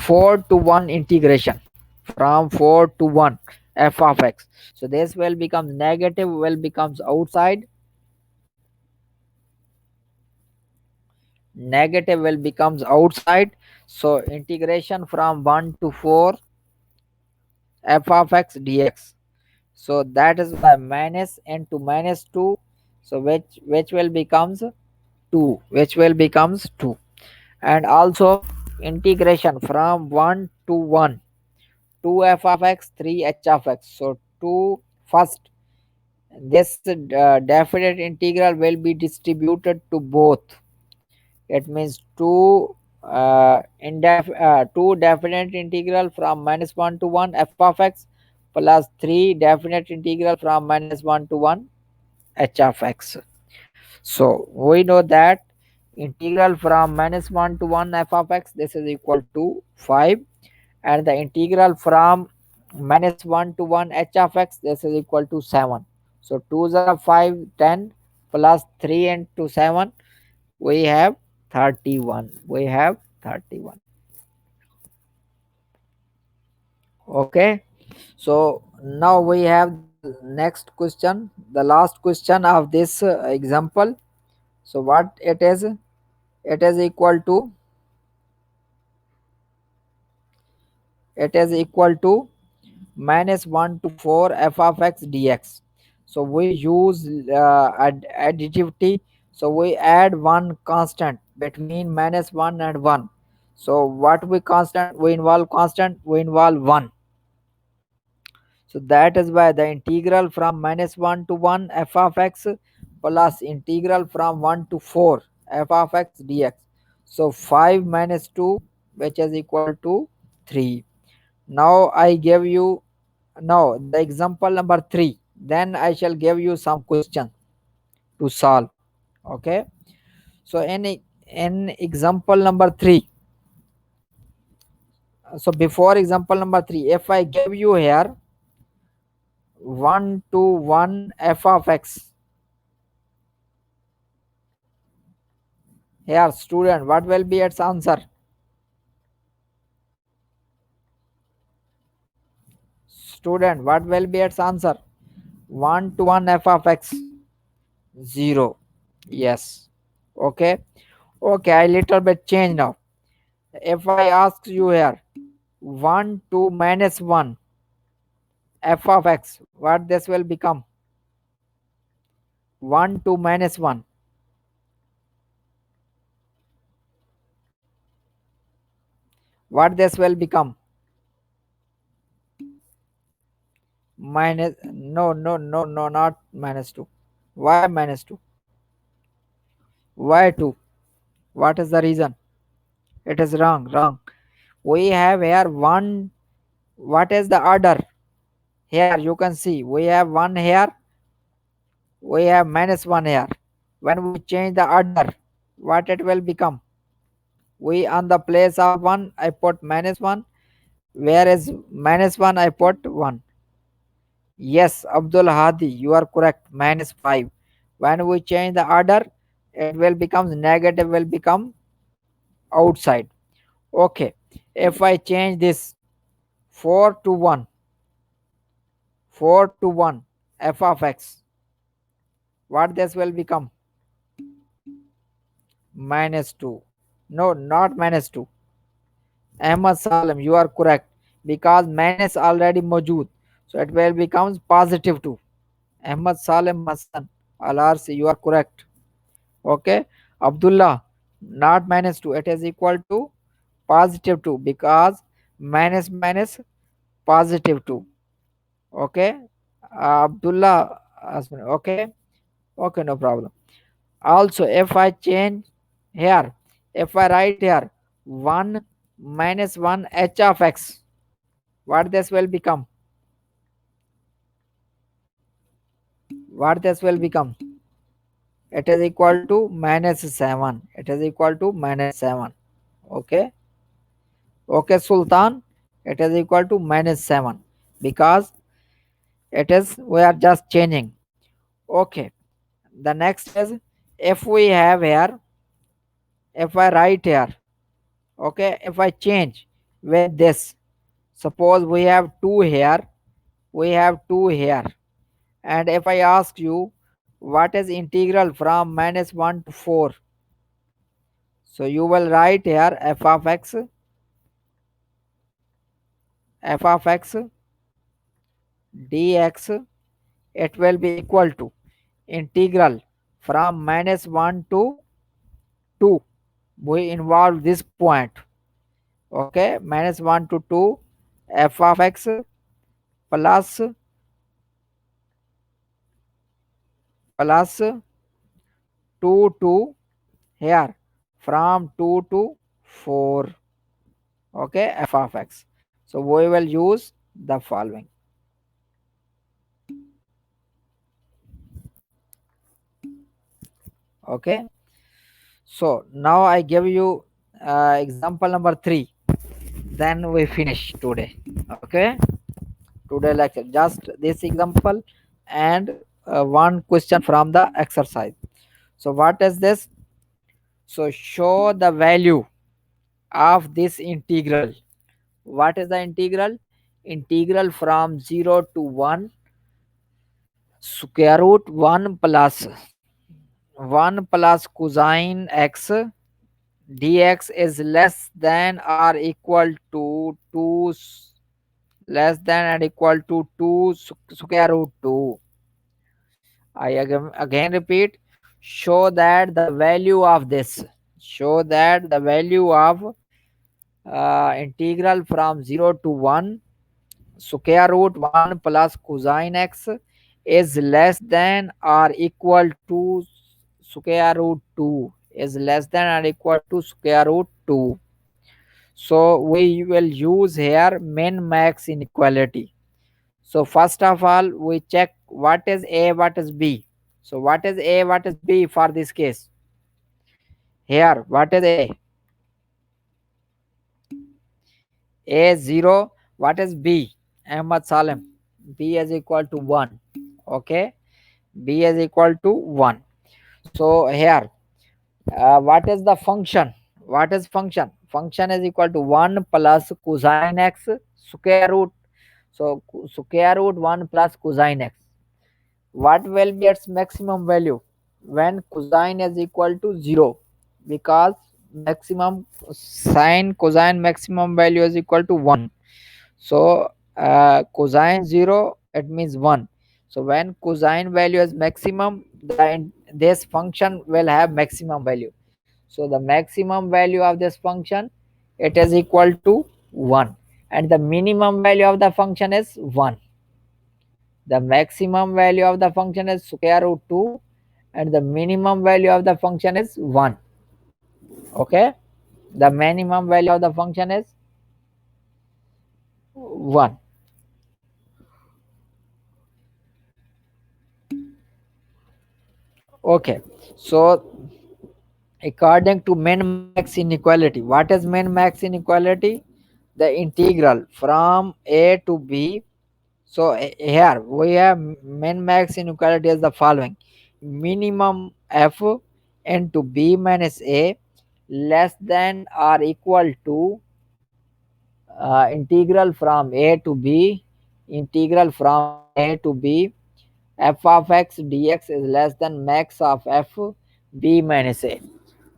4 to 1 integration, from 4 to 1 f of x. So this will become negative, will becomes outside, negative will becomes outside. So integration from 1 to 4 f of x dx. So that is by minus into -2. So which will becomes 2, which will becomes 2. And also integration from 1 to 1, 2 f of x, 3 h of x. So 2 first, this definite integral will be distributed to both. It means 2 definite integral from -1 to 1 f of x plus 3 definite integral from -1 to 1 h of x. So we know that integral from -1 to 1 f of x, this is equal to 5, and the integral from -1 to 1 h of x, this is equal to 7. So 2 are 5, 10 plus 3 into 7, we have 31. We have 31. Okay. So now we have the next question, the last question of this example. So what it is? It is equal to it is equal to minus 1 to 4 f of x dx. So we use additivity. So we add one constant between minus 1 and 1. So what we constant, we involve constant, we involve 1. So that is why the integral from minus 1 to 1 f of x plus integral from 1 to 4 f of x dx. So 5 minus 2, which is equal to 3. Now I give you, now the example number 3. Then I shall give you some question to solve. Okay. So in example number 3. So before example number 3, if I give you here 1 to 1 f of x, here student, what will be its answer? Student, what will be its answer? 1 to 1 f of x, 0. Yes. Okay. Okay, I little bit change now. If I ask you here 1 to minus 1 f of x, what this will become? 1 to minus 1, what this will become? Minus, no, no, no, no, not minus 2. Why minus 2? Why 2? What is the reason? It is wrong, wrong. We have here 1. What is the order? Here you can see we have 1 here, we have minus 1 here. When we change the order, what it will become? We on the place of 1 I put minus 1, whereas minus 1 I put 1. Yes, Abdul Hadi, you are correct. Minus 5. When we change the order, it will become negative, will become outside. Okay. If I change this 4 to 1, 4 to 1, f of x, what this will become? Minus 2. No, not minus 2. Ahmad Salim, you are correct. Because minus already mojud. So it will become positive 2. Ahmad Salim Hassan Al-Arsi, you are correct. Okay. Abdullah, not minus 2. It is equal to positive 2 because minus minus positive 2. Okay. Abdullah, okay. Okay, no problem. Also, if I change here, if I write here 1 minus 1 h of x, what this will become? What this will become? It is equal to minus 7. It is equal to minus 7. Okay. Okay, Sultan. It is equal to minus 7 because it is, we are just changing. Okay. The next is, if we have here, if I write here, okay, if I change with this, suppose we have 2 here, we have 2 here, and if I ask you what is integral from minus 1 to 4, so you will write here f of x dx, it will be equal to integral from minus 1 to 2. We involve this point. Okay, minus 1 to 2 f of x plus plus 2 to here from 2 to 4. Okay, f of x. So we will use the following. Okay, so now I give you example number 3, then we finish today. Okay, today lecture just this example and one question from the exercise. So what is this? So show the value of this integral. What is the integral? Integral from 0 to 1 square root 1 plus 1 plus cosine x dx is less than or equal to 2 less than and equal to 2 square root 2. I again repeat, show that the value of this, show that the value of integral from 0 to 1 square root 1 plus cosine x is less than or equal to square root 2, is less than or equal to square root 2. So we will use here min max inequality. So first of all, we check what is A, what is B. So what is A, what is B for this case? Here, what is A? A 0, what is B? Ahmad Salim. B is equal to 1. Okay, B is equal to 1. So here, what is the function? What is function? Function is equal to 1 plus cosine x square root. So square root 1 plus cosine x. What will be its maximum value? When cosine is equal to 0. Because maximum sine cosine maximum value is equal to 1. So cosine 0, it means 1. So when cosine value is maximum, this function will have maximum value. So the maximum value of this function, it is equal to 1, and the minimum value of the function is 1. The maximum value of the function is square root 2, and the minimum value of the function is 1. Okay, the minimum value of the function is 1. Okay, so according to min max inequality, what is min max inequality? The integral from a to b. So here we have min max inequality as the following: minimum f into b minus a less than or equal to integral from a to b, integral from a to b, f of x dx is less than max of f b minus a.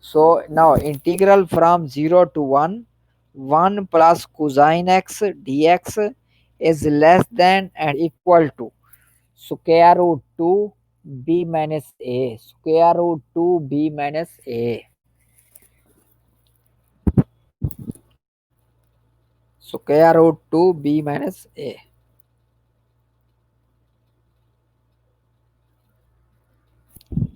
So now integral from 0 to 1, 1 plus cosine x dx is less than and equal to square root 2 b minus a, square root 2 b minus a, square root 2 b minus a.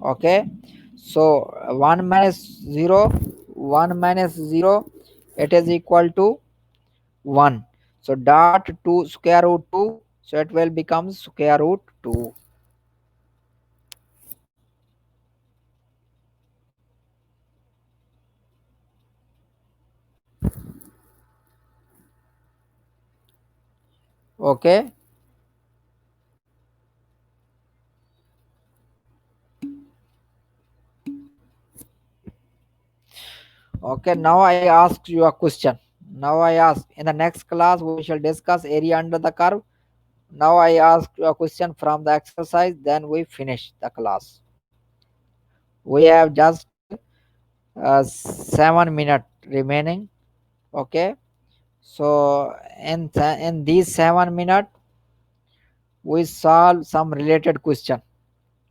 Okay, so 1 minus 0, 1 minus 0, it is equal to 1. So dot 2 square root 2, so it will become square root 2. Okay, okay, now I ask you a question. Now I ask, in the next class we shall discuss area under the curve. Now I ask you a question from the exercise, then we finish the class. We have just 7 minutes remaining. Okay, so in these 7 minutes we solve some related question.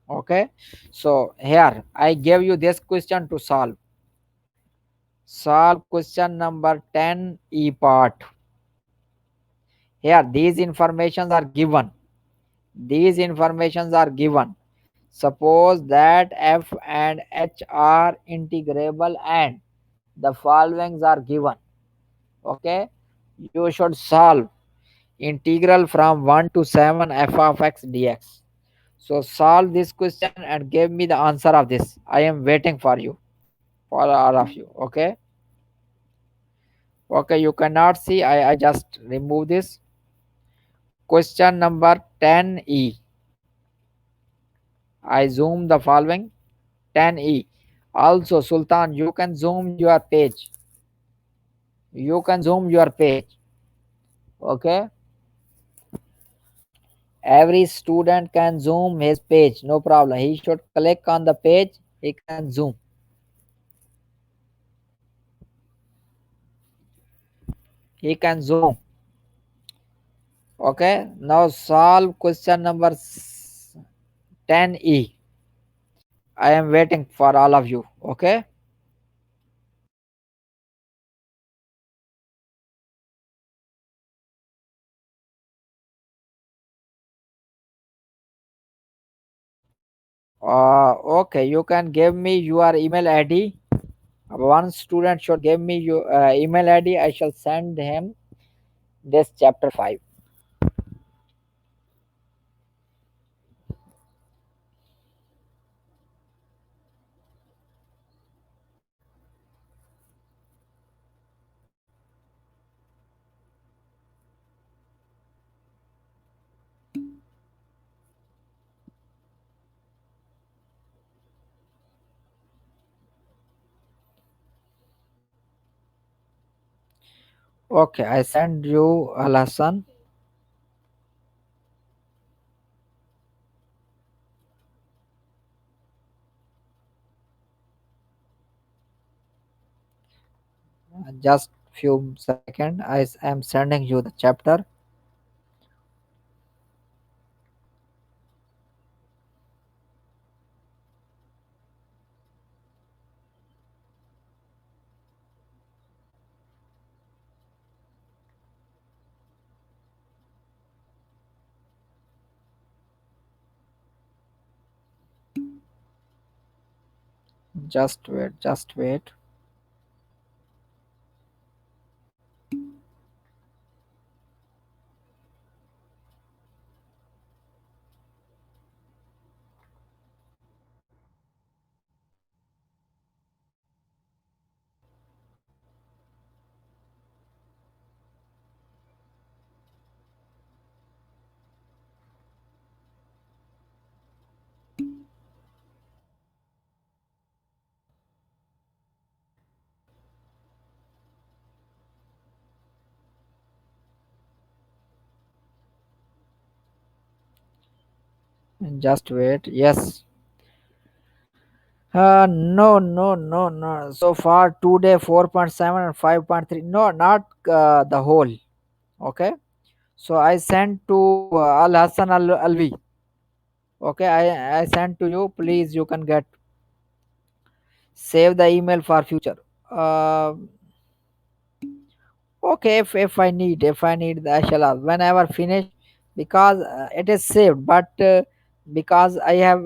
Okay, so here I give you this question to solve. Solve question number 10 e part. Here these informations are given. These informations are given. Suppose that f and h are integrable and the followings are given. Okay, you should solve integral from 1 to 7 f of x dx. So solve this question and give me the answer of this. I am waiting for you, for all of you. Okay, okay, you cannot see. I just remove this. Question number 10e. I zoom the following 10e. Also, Sultan, you can zoom your page. You can zoom your page. Okay, every student can zoom his page, no problem. He should click on the page, he can zoom. He can zoom. Okay, now solve question number 10E. I am waiting for all of you. Okay. Okay, you can give me your email ID. One student should give me your email ID. I shall send him this chapter 5. Okay, I send you a lesson. Just few second. I am sending you the chapter. Just wait. Just wait. Just wait. Yes. No, no, no, no. So far today 4.7 and 5.3. No, not the whole. Okay. So I sent to Al Hassan Al Alvi. Okay, I sent to you. Please, you can get save the email for future. Uh, okay, if I need, I shall ask whenever finish because it is saved. But because I have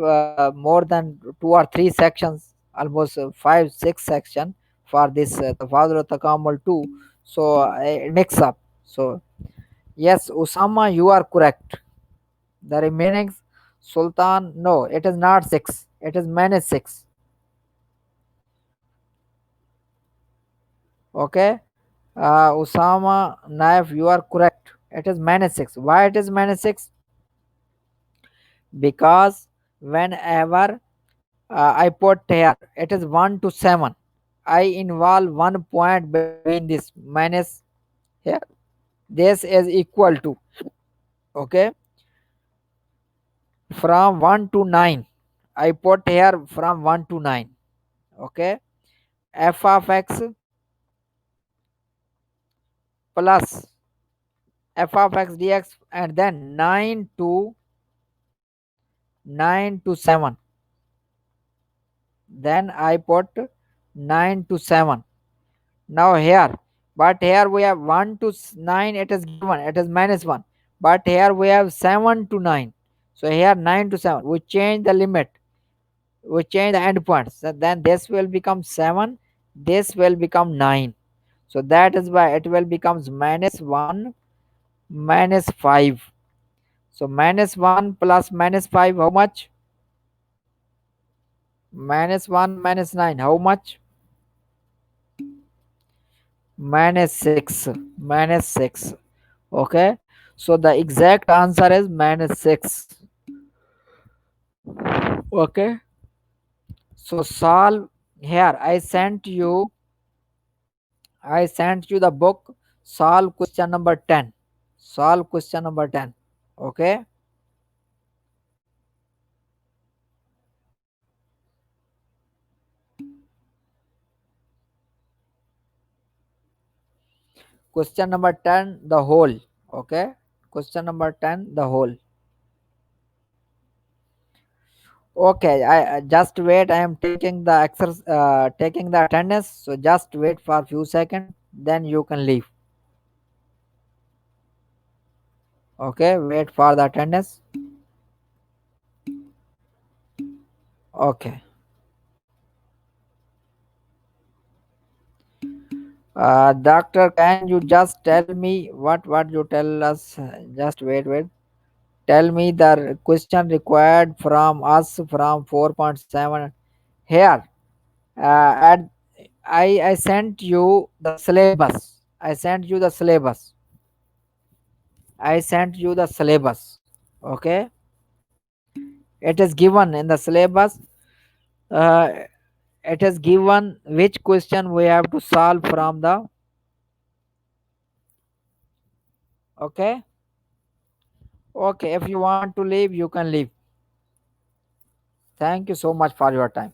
more than 2 or 3 sections, almost 5 6 section for this Tafadul Takamal too. So I mix up. So yes, Usama, you are correct. The remaining Sultan, no, it is not 6. It is minus 6. Okay. Usama Naif, you are correct. It is minus 6. Why it is minus 6? Because whenever I put here, it is 1 to 7. I involve 1 point between this minus here. This is equal to, okay, from 1 to 9. I put here from 1 to 9. Okay. F of x plus f of x dx and then 9 to 7. Then I put 9 to 7. Now here, but here we have 1 to 9, it is given, it is minus 1. But here we have 7 to 9. So here 9 to 7. We change the limit, we change the endpoints. So then this will become 7, this will become 9. So that is why it will becomes minus 1, minus 5. So minus 1 plus minus 5, how much? Minus 1 minus 9, how much? Minus 6. Minus 6. Okay. So the exact answer is minus 6. Okay. So solve here. I sent you the book. Solve question number 10. Solve question number 10. Okay. Question number 10, the whole. Okay. Question number 10, the whole. Okay, I just wait. I am taking the taking the attendance. So just wait for a few seconds. Then you can leave. Okay, wait for the attendance. Okay. Doctor, can you just tell me what you tell us? Just wait. Tell me the question required from us from 4.7 here. At I sent you the syllabus. I sent you the syllabus. I sent you the syllabus. Okay, it is given in the syllabus. Uh, it is given which question we have to solve from the. Okay, okay. If you want to leave, you can leave. Thank you so much for your time.